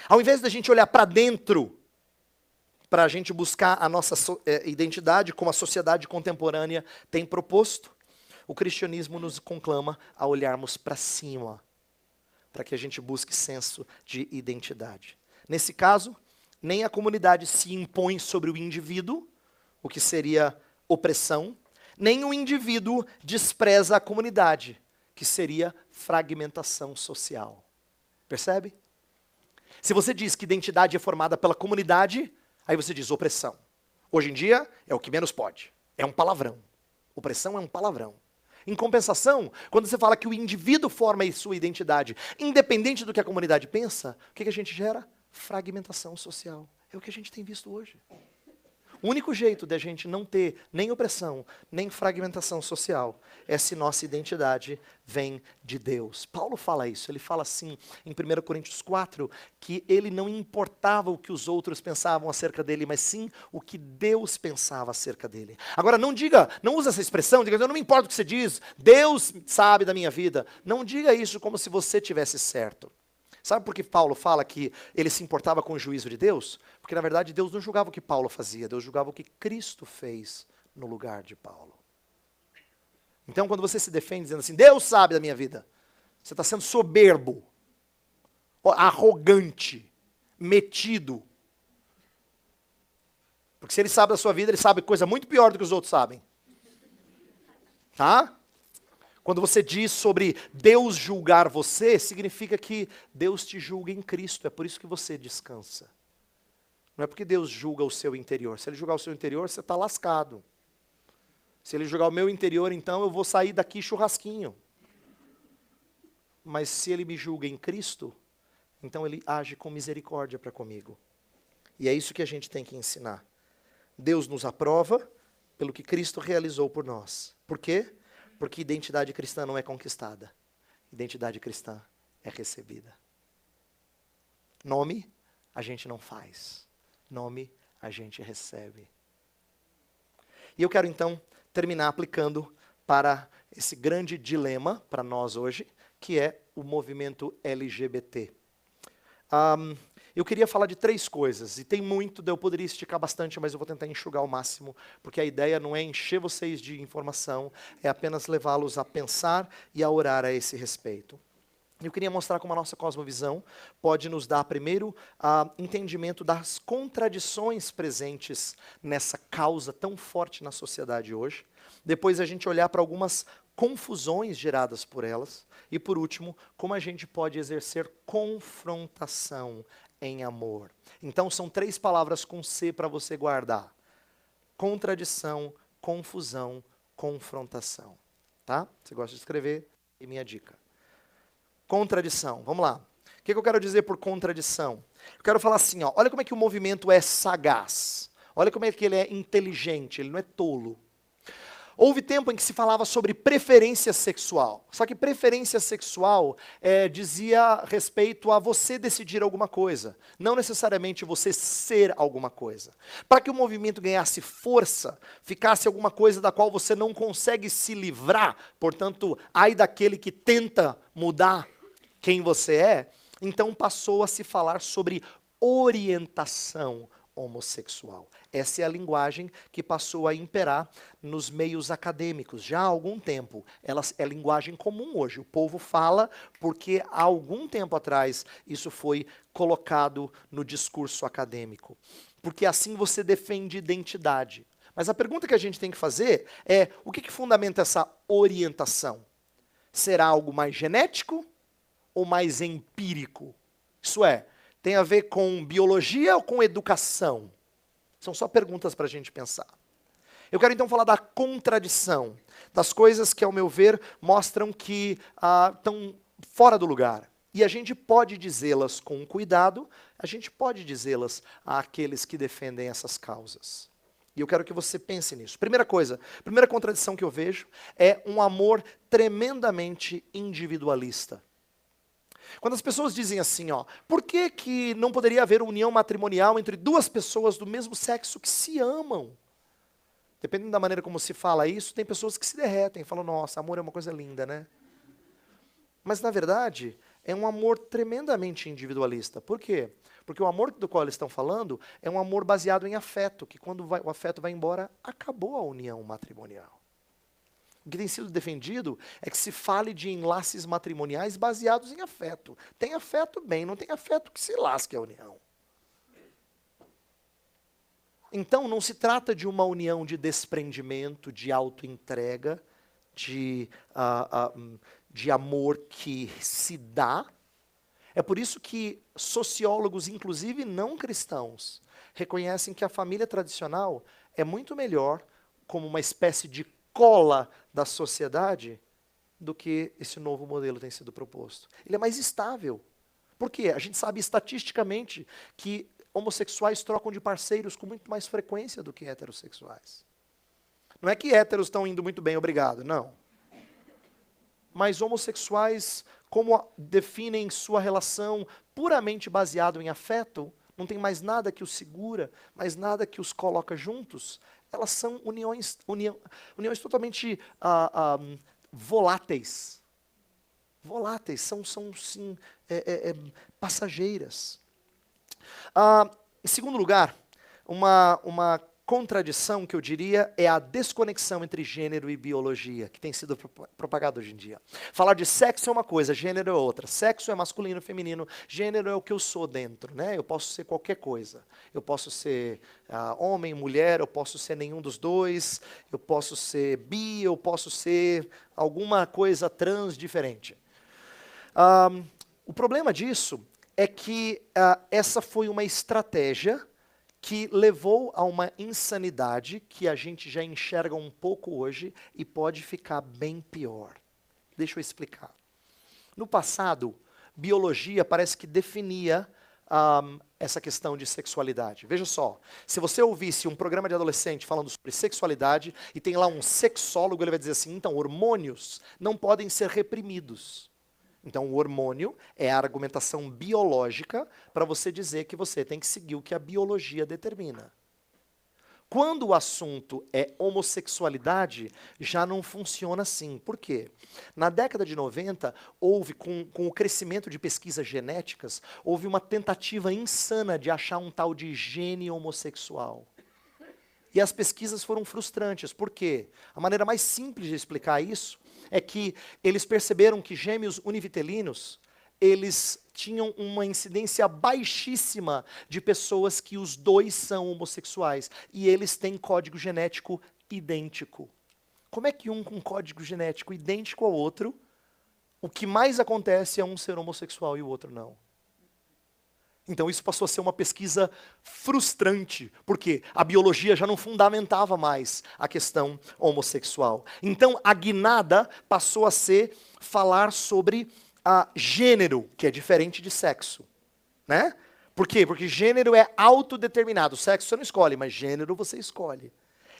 Ao invés da gente olhar para dentro, para a gente buscar a nossa identidade, como a sociedade contemporânea tem proposto, o cristianismo nos conclama a olharmos para cima, para que a gente busque senso de identidade. Nesse caso, nem a comunidade se impõe sobre o indivíduo, o que seria opressão, nem o indivíduo despreza a comunidade, que seria fragmentação social. Percebe? Se você diz que identidade é formada pela comunidade, aí você diz opressão. Hoje em dia, é o que menos pode. É um palavrão. Opressão é um palavrão. Em compensação, quando você fala que o indivíduo forma a sua identidade, independente do que a comunidade pensa, o que a gente gera? Fragmentação social. É o que a gente tem visto hoje. O único jeito de a gente não ter nem opressão, nem fragmentação social, é se nossa identidade vem de Deus. Paulo fala isso, ele fala assim, em 1 Coríntios 4, que ele não importava o que os outros pensavam acerca dele, mas sim o que Deus pensava acerca dele. Agora, não use essa expressão, diga, eu não me importo o que você diz, Deus sabe da minha vida. Não diga isso como se você tivesse certo. Sabe por que Paulo fala que ele se importava com o juízo de Deus? Porque, na verdade, Deus não julgava o que Paulo fazia, Deus julgava o que Cristo fez no lugar de Paulo. Então, quando você se defende dizendo assim, Deus sabe da minha vida, você está sendo soberbo, arrogante, metido. Porque se ele sabe da sua vida, ele sabe coisa muito pior do que os outros sabem. Tá? Quando você diz sobre Deus julgar você, significa que Deus te julga em Cristo. É por isso que você descansa. Não é porque Deus julga o seu interior. Se Ele julgar o seu interior, você está lascado. Se Ele julgar o meu interior, então eu vou sair daqui churrasquinho. Mas se Ele me julga em Cristo, então Ele age com misericórdia para comigo. E é isso que a gente tem que ensinar. Deus nos aprova pelo que Cristo realizou por nós. Por quê? Porque identidade cristã não é conquistada. Identidade cristã é recebida. Nome, a gente não faz. Nome, a gente recebe. E eu quero então terminar aplicando para esse grande dilema para nós hoje, que é o movimento LGBT. eu queria falar de 3 coisas, e tem muito, eu poderia esticar bastante, mas eu vou tentar enxugar ao máximo, porque a ideia não é encher vocês de informação, é apenas levá-los a pensar e a orar a esse respeito. Eu queria mostrar como a nossa cosmovisão pode nos dar, primeiro, entendimento das contradições presentes nessa causa tão forte na sociedade hoje. Depois a gente olhar para algumas confusões geradas por elas. E por último, como a gente pode exercer confrontação em amor. Então são 3 palavras com C para você guardar. Contradição, confusão, confrontação. Tá? Você gosta de escrever? E minha dica. Contradição, vamos lá. O que eu quero dizer por contradição? Eu quero falar assim, ó, olha como é que o movimento é sagaz. Olha como é que ele é inteligente, ele não é tolo. Houve tempo em que se falava sobre preferência sexual. Só que preferência sexual dizia respeito a você decidir alguma coisa, não necessariamente você ser alguma coisa. Para que o movimento ganhasse força, ficasse alguma coisa da qual você não consegue se livrar, portanto, ai daquele que tenta mudar quem você é, então passou a se falar sobre orientação homossexual. Essa é a linguagem que passou a imperar nos meios acadêmicos já há algum tempo. Ela é linguagem comum hoje. O povo fala porque há algum tempo atrás isso foi colocado no discurso acadêmico. Porque assim você defende identidade. Mas a pergunta que a gente tem que fazer é, o que fundamenta essa orientação? Será algo mais genético ou mais empírico? Isso é, tem a ver com biologia ou com educação? São só perguntas para a gente pensar. Eu quero então falar da contradição, das coisas que, ao meu ver, mostram que estão fora do lugar. E a gente pode dizê-las com cuidado, a gente pode dizê-las àqueles que defendem essas causas. E eu quero que você pense nisso. Primeira coisa, primeira contradição que eu vejo é um amor tremendamente individualista. Quando as pessoas dizem assim, ó, por que não poderia haver união matrimonial entre 2 pessoas do mesmo sexo que se amam? Dependendo da maneira como se fala isso, tem pessoas que se derretem, falam, nossa, amor é uma coisa linda, né? Mas, na verdade, é um amor tremendamente individualista. Por quê? Porque o amor do qual eles estão falando é um amor baseado em afeto, que quando o afeto vai embora, acabou a união matrimonial. O que tem sido defendido é que se fale de enlaces matrimoniais baseados em afeto. Tem afeto, bem, não tem afeto, que se lasque a união. Então, não se trata de uma união de desprendimento, de autoentrega, de amor que se dá. É por isso que sociólogos, inclusive não cristãos, reconhecem que a família tradicional é muito melhor como uma espécie de cola da sociedade do que esse novo modelo tem sido proposto. Ele é mais estável. Por quê? A gente sabe estatisticamente que homossexuais trocam de parceiros com muito mais frequência do que heterossexuais. Não é que héteros estão indo muito bem, obrigado, não. Mas homossexuais, como definem sua relação puramente baseado em afeto, não tem mais nada que os segura, mais nada que os coloca juntos, elas são uniões totalmente voláteis. Voláteis, são sim, passageiras. Em segundo lugar, uma contradição que eu diria é a desconexão entre gênero e biologia, que tem sido propagada hoje em dia. Falar de sexo é uma coisa, gênero é outra. Sexo é masculino, feminino, gênero é o que eu sou dentro, né? Eu posso ser qualquer coisa. Eu posso ser homem, mulher, eu posso ser nenhum dos dois, eu posso ser bi, eu posso ser alguma coisa trans diferente. O problema disso é que essa foi uma estratégia que levou a uma insanidade que a gente já enxerga um pouco hoje e pode ficar bem pior. Deixa eu explicar. No passado, biologia parece que definia essa questão de sexualidade. Veja só, se você ouvisse um programa de adolescente falando sobre sexualidade e tem lá um sexólogo, ele vai dizer assim, então, hormônios não podem ser reprimidos. Então, o hormônio é a argumentação biológica para você dizer que você tem que seguir o que a biologia determina. Quando o assunto é homossexualidade, já não funciona assim. Por quê? Na década de 90, houve, com o crescimento de pesquisas genéticas, houve uma tentativa insana de achar um tal de gene homossexual. E as pesquisas foram frustrantes. Por quê? A maneira mais simples de explicar isso é que eles perceberam que gêmeos univitelinos, eles tinham uma incidência baixíssima de pessoas que os dois são homossexuais. E eles têm código genético idêntico. Como é que um com código genético idêntico ao outro, o que mais acontece é um ser homossexual e o outro não? Então isso passou a ser uma pesquisa frustrante, porque a biologia já não fundamentava mais a questão homossexual. Então a guinada passou a ser falar sobre gênero, que é diferente de sexo, né? Por quê? Porque gênero é autodeterminado. Sexo você não escolhe, mas gênero você escolhe.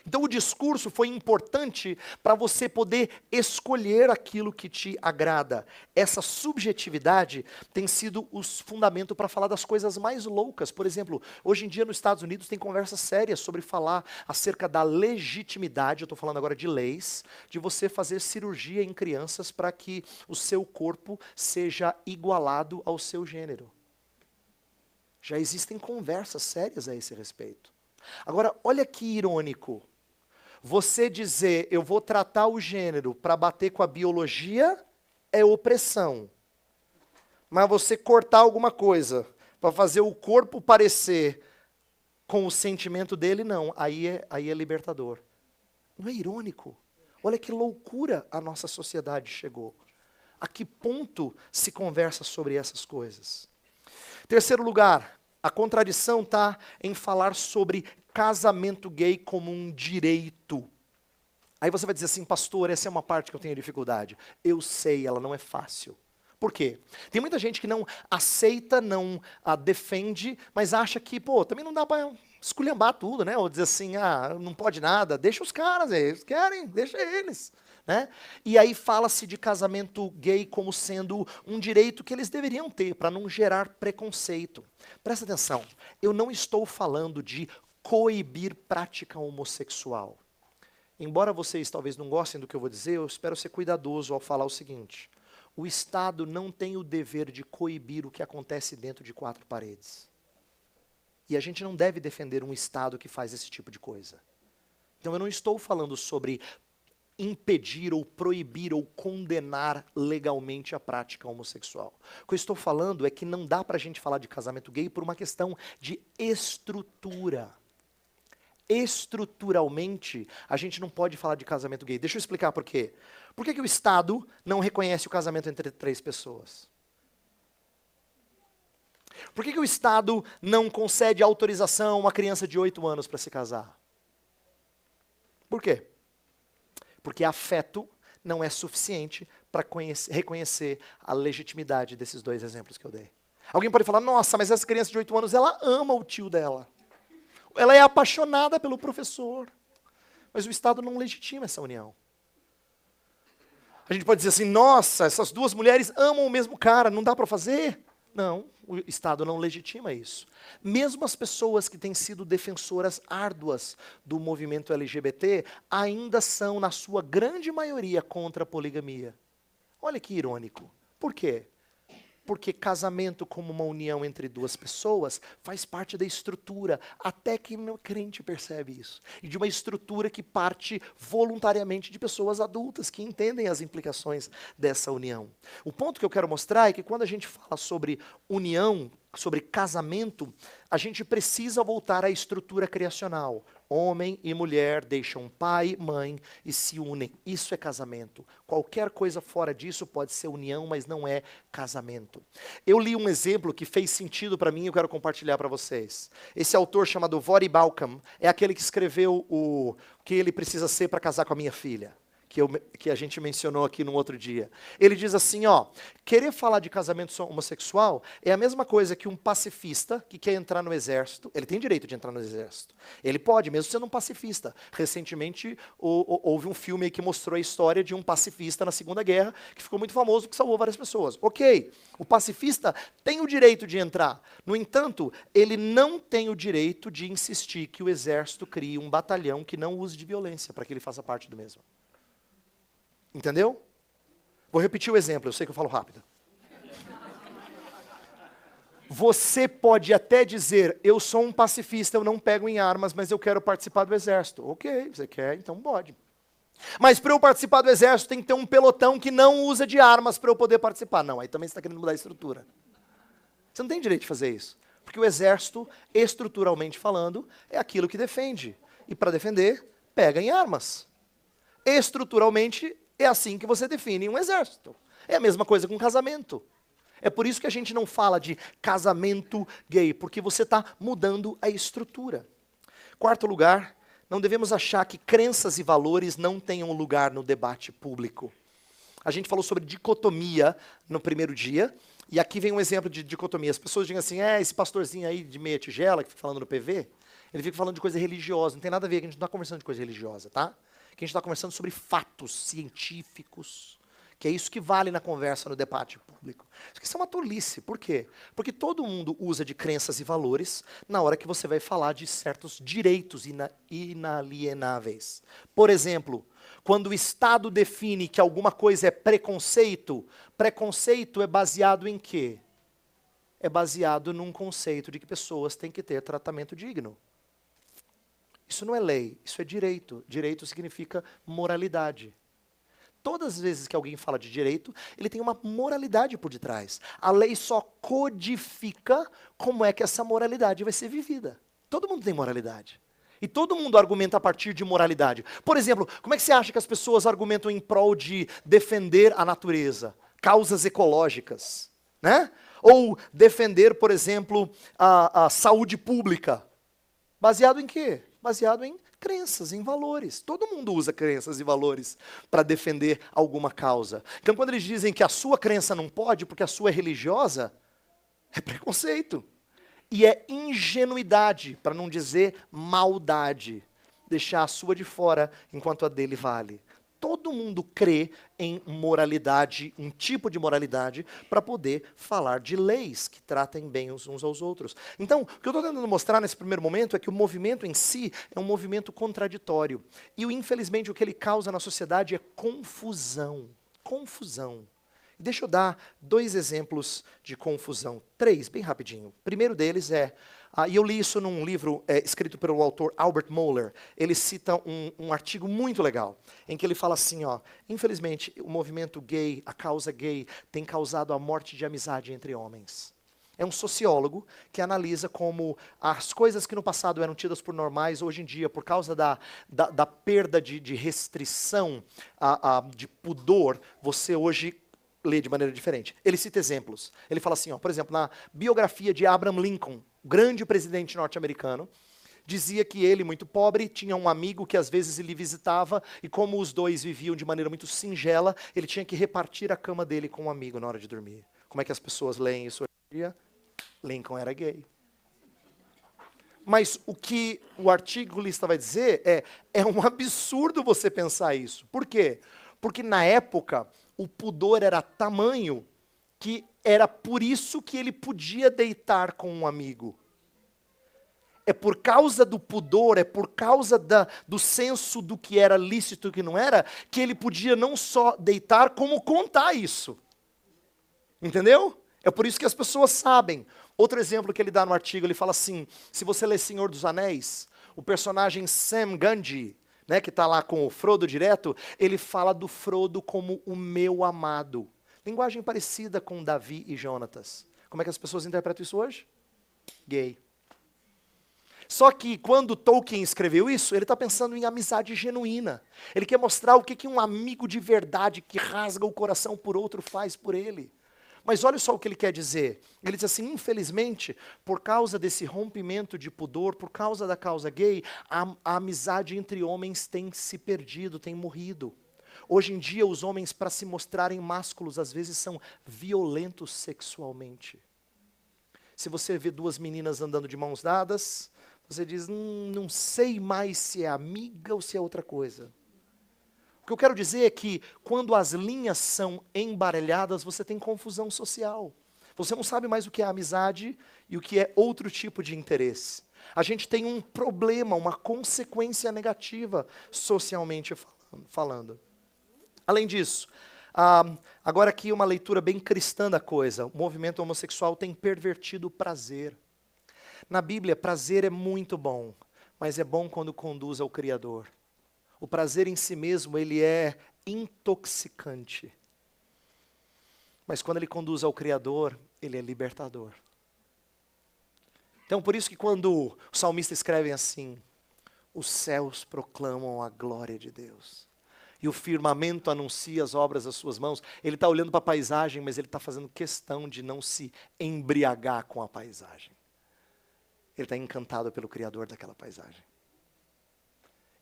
Então o discurso foi importante para você poder escolher aquilo que te agrada. Essa subjetividade tem sido o fundamento para falar das coisas mais loucas. Por exemplo, hoje em dia nos Estados Unidos tem conversas sérias sobre falar acerca da legitimidade, eu estou falando agora de leis, de você fazer cirurgia em crianças para que o seu corpo seja igualado ao seu gênero. Já existem conversas sérias a esse respeito. Agora, olha que irônico. Você dizer, eu vou tratar o gênero para bater com a biologia, é opressão. Mas você cortar alguma coisa para fazer o corpo parecer com o sentimento dele, não. Aí é libertador. Não é irônico? Olha que loucura a nossa sociedade chegou. A que ponto se conversa sobre essas coisas? Terceiro lugar, a contradição está em falar sobre casamento gay como um direito. Aí você vai dizer assim, pastor, essa é uma parte que eu tenho dificuldade. Eu sei, ela não é fácil. Por quê? Tem muita gente que não aceita, não defende, mas acha que, também não dá para esculhambar tudo, né? Ou dizer assim, não pode nada, deixa os caras, eles querem, deixa eles. Né? E aí fala-se de casamento gay como sendo um direito que eles deveriam ter, para não gerar preconceito. Presta atenção, eu não estou falando de coibir prática homossexual. Embora vocês talvez não gostem do que eu vou dizer, eu espero ser cuidadoso ao falar o seguinte. O Estado não tem o dever de coibir o que acontece dentro de quatro paredes. E a gente não deve defender um Estado que faz esse tipo de coisa. Então eu não estou falando sobre impedir ou proibir ou condenar legalmente a prática homossexual. O que eu estou falando é que não dá para a gente falar de casamento gay por uma questão de estrutura. Estruturalmente, a gente não pode falar de casamento gay. Deixa eu explicar por quê. Por que o Estado não reconhece o casamento entre três pessoas? Por que o Estado não concede autorização a uma criança de 8 anos para se casar? Por quê? Porque afeto não é suficiente para reconhecer a legitimidade desses dois exemplos que eu dei. Alguém pode falar, nossa, mas essa criança de 8 anos, ela ama o tio dela. Ela é apaixonada pelo professor. Mas o Estado não legitima essa união. A gente pode dizer assim, nossa, essas duas mulheres amam o mesmo cara, não dá para fazer? Não, o Estado não legitima isso. Mesmo as pessoas que têm sido defensoras árduas do movimento LGBT, ainda são, na sua grande maioria, contra a poligamia. Olha que irônico. Por quê? Porque casamento como uma união entre duas pessoas faz parte da estrutura, até que o crente percebe isso. E de uma estrutura que parte voluntariamente de pessoas adultas, que entendem as implicações dessa união. O ponto que eu quero mostrar é que quando a gente fala sobre união, sobre casamento, a gente precisa voltar à estrutura criacional. Homem e mulher deixam pai, mãe e se unem. Isso é casamento. Qualquer coisa fora disso pode ser união, mas não é casamento. Eu li um exemplo que fez sentido para mim e eu quero compartilhar para vocês. Esse autor chamado Voddie Baucham é aquele que escreveu o que ele precisa ser para casar com a minha filha. que a gente mencionou aqui no outro dia. Ele diz assim, ó, querer falar de casamento homossexual é a mesma coisa que um pacifista que quer entrar no exército. Ele tem direito de entrar no exército. Ele pode, mesmo sendo um pacifista. Recentemente, houve um filme aí que mostrou a história de um pacifista na Segunda Guerra, que ficou muito famoso, que salvou várias pessoas. Ok, o pacifista tem o direito de entrar. No entanto, ele não tem o direito de insistir que o exército crie um batalhão que não use de violência para que ele faça parte do mesmo. Entendeu? Vou repetir o exemplo, eu sei que eu falo rápido. Você pode até dizer, eu sou um pacifista, eu não pego em armas, mas eu quero participar do exército. Ok, você quer, então pode. Mas para eu participar do exército tem que ter um pelotão que não usa de armas para eu poder participar. Não, aí também você está querendo mudar a estrutura. Você não tem direito de fazer isso. Porque o exército, estruturalmente falando, é aquilo que defende. E para defender, pega em armas. Estruturalmente, é assim que você define um exército. É a mesma coisa com casamento. É por isso que a gente não fala de casamento gay, porque você está mudando a estrutura. Quarto lugar, não devemos achar que crenças e valores não tenham lugar no debate público. A gente falou sobre dicotomia no primeiro dia, e aqui vem um exemplo de dicotomia. As pessoas dizem assim, esse pastorzinho aí de meia tigela, que fica falando no PV, ele fica falando de coisa religiosa. Não tem nada a ver, que a gente não está conversando de coisa religiosa, tá? Que a gente está conversando sobre fatos científicos, que é isso que vale na conversa, no debate público. Isso é uma tolice. Por quê? Porque todo mundo usa de crenças e valores na hora que você vai falar de certos direitos inalienáveis. Por exemplo, quando o Estado define que alguma coisa é preconceito, preconceito é baseado em quê? É baseado num conceito de que pessoas têm que ter tratamento digno. Isso não é lei, isso é direito. Direito significa moralidade. Todas as vezes que alguém fala de direito, ele tem uma moralidade por detrás. A lei só codifica como é que essa moralidade vai ser vivida. Todo mundo tem moralidade. E todo mundo argumenta a partir de moralidade. Por exemplo, como é que você acha que as pessoas argumentam em prol de defender a natureza? Causas ecológicas, né? Ou defender, por exemplo, a saúde pública. Baseado em quê? Baseado em crenças, em valores. Todo mundo usa crenças e valores para defender alguma causa. Então, quando eles dizem que a sua crença não pode porque a sua é religiosa, é preconceito. E é ingenuidade, para não dizer maldade, deixar a sua de fora enquanto a dele vale. Todo mundo crê em moralidade, um tipo de moralidade, para poder falar de leis que tratem bem uns aos outros. Então, o que eu estou tentando mostrar nesse primeiro momento é que o movimento em si é um movimento contraditório. E, infelizmente, o que ele causa na sociedade é confusão. Confusão. Deixa eu dar 2 exemplos de confusão. 3, bem rapidinho. O primeiro deles e eu li isso num livro escrito pelo autor Albert Mohler. Ele cita um artigo muito legal, em que ele fala assim, infelizmente, o movimento gay, a causa gay, tem causado a morte de amizade entre homens. É um sociólogo que analisa como as coisas que no passado eram tidas por normais, hoje em dia, por causa da perda de restrição, de pudor, você hoje lê de maneira diferente. Ele cita exemplos. Ele fala assim, por exemplo, na biografia de Abraham Lincoln, o grande presidente norte-americano, dizia que ele, muito pobre, tinha um amigo que às vezes ele visitava, e como os dois viviam de maneira muito singela, ele tinha que repartir a cama dele com um amigo na hora de dormir. Como é que as pessoas leem isso hoje em dia? Lincoln era gay. Mas o que o articulista vai dizer é um absurdo você pensar isso. Por quê? Porque na época, o pudor era tamanho que era por isso que ele podia deitar com um amigo. É por causa do pudor, é por causa do senso do que era lícito e o que não era, que ele podia não só deitar, como contar isso. Entendeu? É por isso que as pessoas sabem. Outro exemplo que ele dá no artigo, ele fala assim, se você lê Senhor dos Anéis, o personagem Sam Gandhi, que está lá com o Frodo direto, ele fala do Frodo como o meu amado. Linguagem parecida com Davi e Jonatas. Como é que as pessoas interpretam isso hoje? Gay. Só que quando Tolkien escreveu isso, ele está pensando em amizade genuína. Ele quer mostrar o que um amigo de verdade que rasga o coração por outro faz por ele. Mas olha só o que ele quer dizer. Ele diz assim, infelizmente, por causa desse rompimento de pudor, por causa da causa gay, a amizade entre homens tem se perdido, tem morrido. Hoje em dia, os homens, para se mostrarem másculos, às vezes são violentos sexualmente. Se você vê duas meninas andando de mãos dadas, você diz, não sei mais se é amiga ou se é outra coisa. O que eu quero dizer é que, quando as linhas são embaralhadas, você tem confusão social. Você não sabe mais o que é amizade e o que é outro tipo de interesse. A gente tem um problema, uma consequência negativa, socialmente falando. Além disso, agora aqui uma leitura bem cristã da coisa. O movimento homossexual tem pervertido o prazer. Na Bíblia, prazer é muito bom, mas é bom quando conduz ao Criador. O prazer em si mesmo, ele é intoxicante. Mas quando ele conduz ao Criador, ele é libertador. Então, por isso que quando o salmista escreve assim, os céus proclamam a glória de Deus, e o firmamento anuncia as obras das suas mãos, ele está olhando para a paisagem, mas ele está fazendo questão de não se embriagar com a paisagem. Ele está encantado pelo Criador daquela paisagem.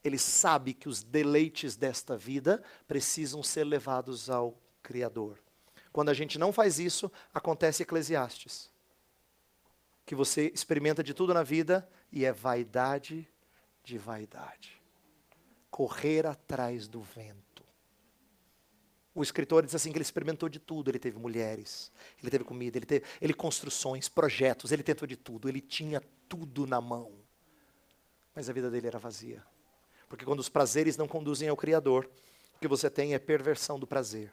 Ele sabe que os deleites desta vida precisam ser levados ao Criador. Quando a gente não faz isso, acontece Eclesiastes. Que você experimenta de tudo na vida e é vaidade de vaidade. Correr atrás do vento. O escritor diz assim que ele experimentou de tudo. Ele teve mulheres, ele teve comida, ele construções, projetos, ele tentou de tudo. Ele tinha tudo na mão. Mas a vida dele era vazia. Porque quando os prazeres não conduzem ao Criador, o que você tem é perversão do prazer.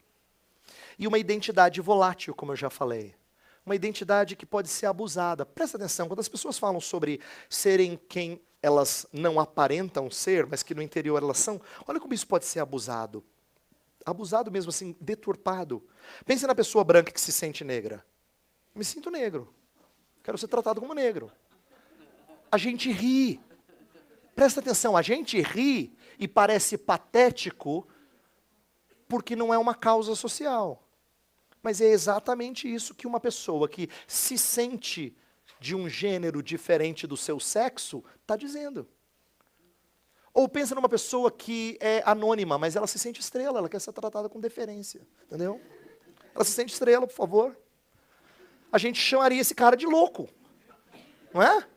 E uma identidade volátil, como eu já falei. Uma identidade que pode ser abusada. Presta atenção, quando as pessoas falam sobre serem quem elas não aparentam ser, mas que no interior elas são, olha como isso pode ser abusado. Abusado mesmo assim, deturpado. Pense na pessoa branca que se sente negra. Eu me sinto negro. Quero ser tratado como negro. A gente ri. Presta atenção, a gente ri e parece patético porque não é uma causa social. Mas é exatamente isso que uma pessoa que se sente de um gênero diferente do seu sexo está dizendo. Ou pensa numa pessoa que é anônima, mas ela se sente estrela, ela quer ser tratada com deferência, entendeu? Ela se sente estrela, por favor. A gente chamaria esse cara de louco, não é?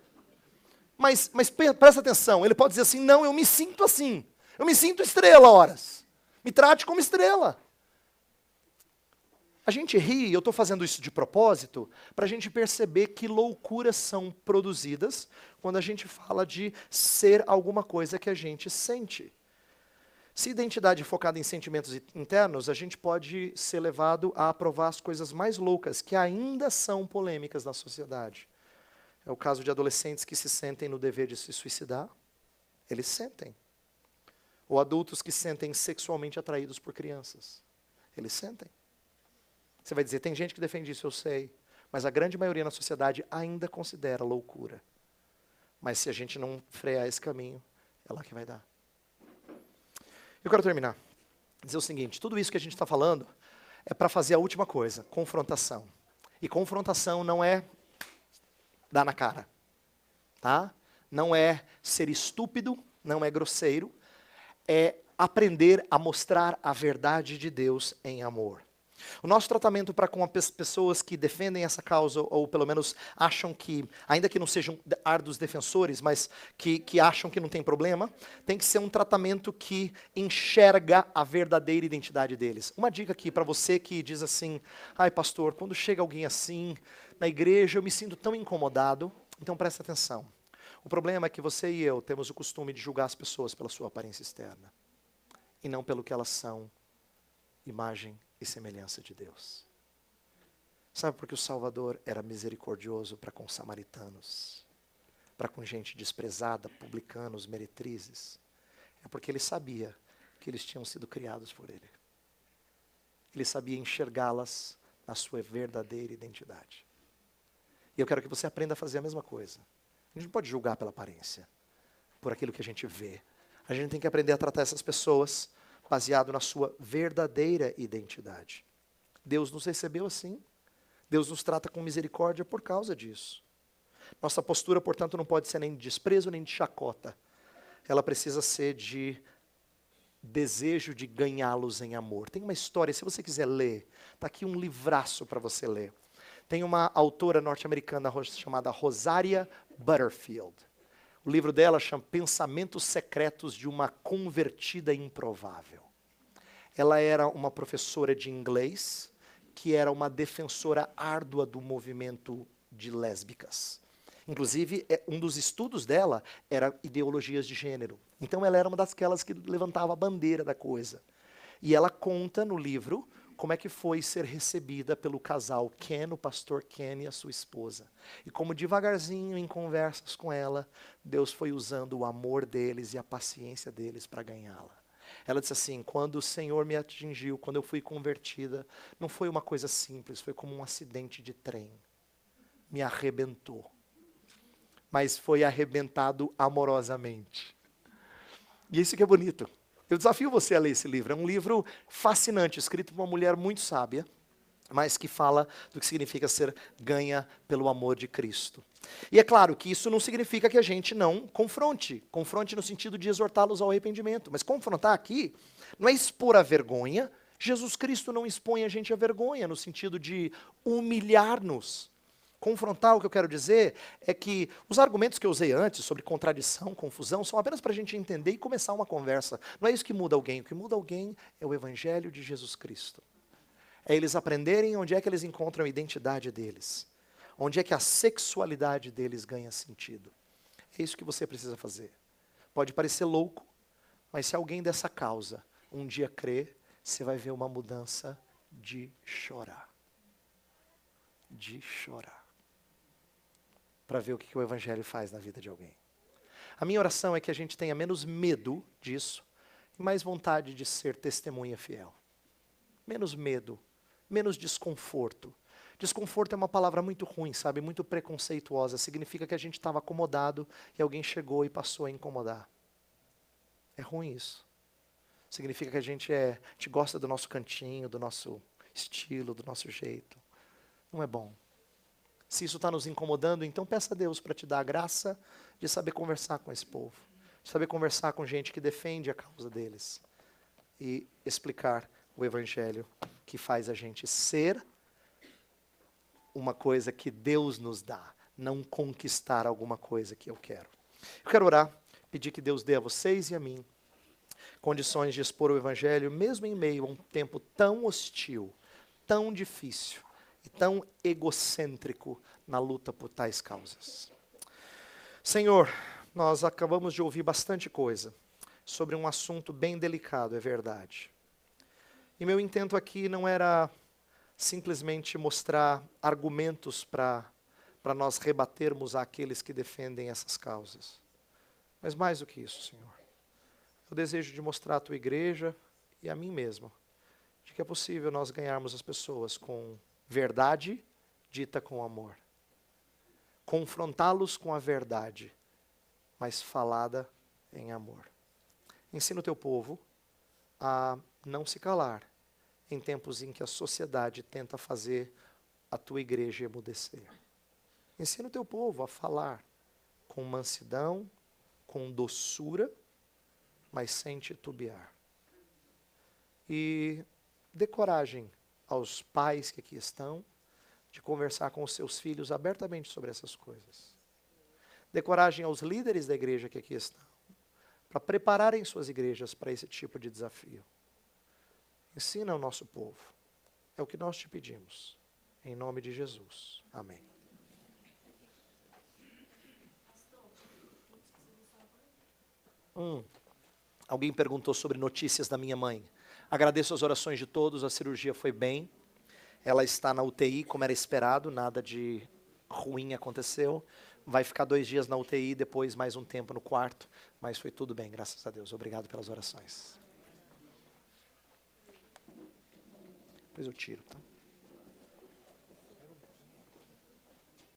Mas presta atenção, ele pode dizer assim, não, eu me sinto assim. Eu me sinto estrela, horas. Me trate como estrela. A gente ri, eu estou fazendo isso de propósito, para a gente perceber que loucuras são produzidas quando a gente fala de ser alguma coisa que a gente sente. Se identidade é focada em sentimentos internos, a gente pode ser levado a aprovar as coisas mais loucas, que ainda são polêmicas na sociedade. É o caso de adolescentes que se sentem no dever de se suicidar. Eles sentem. Ou adultos que se sentem sexualmente atraídos por crianças. Eles sentem. Você vai dizer, tem gente que defende isso, eu sei. Mas a grande maioria na sociedade ainda considera loucura. Mas se a gente não frear esse caminho, é lá que vai dar. Eu quero terminar. Dizer o seguinte, tudo isso que a gente está falando é para fazer a última coisa, confrontação. E confrontação não é dar na cara, tá? Não é ser estúpido, não é grosseiro, é aprender a mostrar a verdade de Deus em amor. O nosso tratamento para com as pessoas que defendem essa causa, ou pelo menos acham que, ainda que não sejam árduos defensores, mas que acham que não tem problema, tem que ser um tratamento que enxerga a verdadeira identidade deles. Uma dica aqui para você que diz assim, ai pastor, quando chega alguém assim na igreja eu me sinto tão incomodado, então presta atenção. O problema é que você e eu temos o costume de julgar as pessoas pela sua aparência externa, e não pelo que elas são, imagem e semelhança de Deus. Sabe por que o Salvador era misericordioso para com os samaritanos? Para com gente desprezada, publicanos, meretrizes? É porque ele sabia que eles tinham sido criados por ele. Ele sabia enxergá-las na sua verdadeira identidade. E eu quero que você aprenda a fazer a mesma coisa. A gente não pode julgar pela aparência, por aquilo que a gente vê. A gente tem que aprender a tratar essas pessoas baseado na sua verdadeira identidade. Deus nos recebeu assim. Deus nos trata com misericórdia por causa disso. Nossa postura, portanto, não pode ser nem de desprezo nem de chacota. Ela precisa ser de desejo de ganhá-los em amor. Tem uma história, se você quiser ler, está aqui um livraço para você ler. Tem uma autora norte-americana chamada Rosaria Butterfield. O livro dela chama Pensamentos Secretos de uma Convertida Improvável. Ela era uma professora de inglês, que era uma defensora árdua do movimento de lésbicas. Inclusive, um dos estudos dela era ideologias de gênero. Então, ela era uma daquelas que levantava a bandeira da coisa. E ela conta no livro como é que foi ser recebida pelo casal Ken, o pastor Ken e a sua esposa. E como devagarzinho, em conversas com ela, Deus foi usando o amor deles e a paciência deles para ganhá-la. Ela disse assim, quando o Senhor me atingiu, quando eu fui convertida, não foi uma coisa simples, foi como um acidente de trem. Me arrebentou. Mas foi arrebentado amorosamente. E isso que é bonito. Eu desafio você a ler esse livro. É um livro fascinante, escrito por uma mulher muito sábia, mas que fala do que significa ser ganha pelo amor de Cristo. E é claro que isso não significa que a gente não confronte. Confronte no sentido de exortá-los ao arrependimento. Mas confrontar aqui não é expor a vergonha. Jesus Cristo não expõe a gente à vergonha, no sentido de humilhar-nos. Confrontar, o que eu quero dizer é que os argumentos que eu usei antes sobre contradição, confusão, são apenas para a gente entender e começar uma conversa. Não é isso que muda alguém. O que muda alguém é o Evangelho de Jesus Cristo. É eles aprenderem onde é que eles encontram a identidade deles. Onde é que a sexualidade deles ganha sentido. É isso que você precisa fazer. Pode parecer louco, mas se alguém dessa causa um dia crer, você vai ver uma mudança de chorar. De chorar. Para ver o que o Evangelho faz na vida de alguém. A minha oração é que a gente tenha menos medo disso e mais vontade de ser testemunha fiel. Menos medo, menos desconforto. Desconforto é uma palavra muito ruim, sabe? Muito preconceituosa. Significa que a gente estava acomodado e alguém chegou e passou a incomodar. É ruim isso. Significa que a gente gosta do nosso cantinho, do nosso estilo, do nosso jeito. Não é bom. Se isso está nos incomodando, então peça a Deus para te dar a graça de saber conversar com esse povo. De saber conversar com gente que defende a causa deles. E explicar o Evangelho que faz a gente ser uma coisa que Deus nos dá. Não conquistar alguma coisa que eu quero. Eu quero orar, pedir que Deus dê a vocês e a mim condições de expor o Evangelho, mesmo em meio a um tempo tão hostil, tão difícil e tão egocêntrico na luta por tais causas. Senhor, nós acabamos de ouvir bastante coisa sobre um assunto bem delicado, é verdade. E meu intento aqui não era simplesmente mostrar argumentos para nós rebatermos àqueles que defendem essas causas. Mas mais do que isso, Senhor. Eu desejo de mostrar à tua igreja e a mim mesmo, de que é possível nós ganharmos as pessoas com verdade dita com amor. Confrontá-los com a verdade, mas falada em amor. Ensina o teu povo a não se calar em tempos em que a sociedade tenta fazer a tua igreja emudecer. Ensina o teu povo a falar com mansidão, com doçura, mas sem titubear. E dê coragem aos pais que aqui estão, de conversar com os seus filhos abertamente sobre essas coisas. Dê coragem aos líderes da igreja que aqui estão, para prepararem suas igrejas para esse tipo de desafio. Ensina o nosso povo. É o que nós te pedimos. Em nome de Jesus. Amém. Alguém perguntou sobre notícias da minha mãe. Agradeço as orações de todos, a cirurgia foi bem. Ela está na UTI, como era esperado, nada de ruim aconteceu. Vai ficar 2 dias na UTI, depois mais um tempo no quarto. Mas foi tudo bem, graças a Deus. Obrigado pelas orações. Depois eu tiro, tá?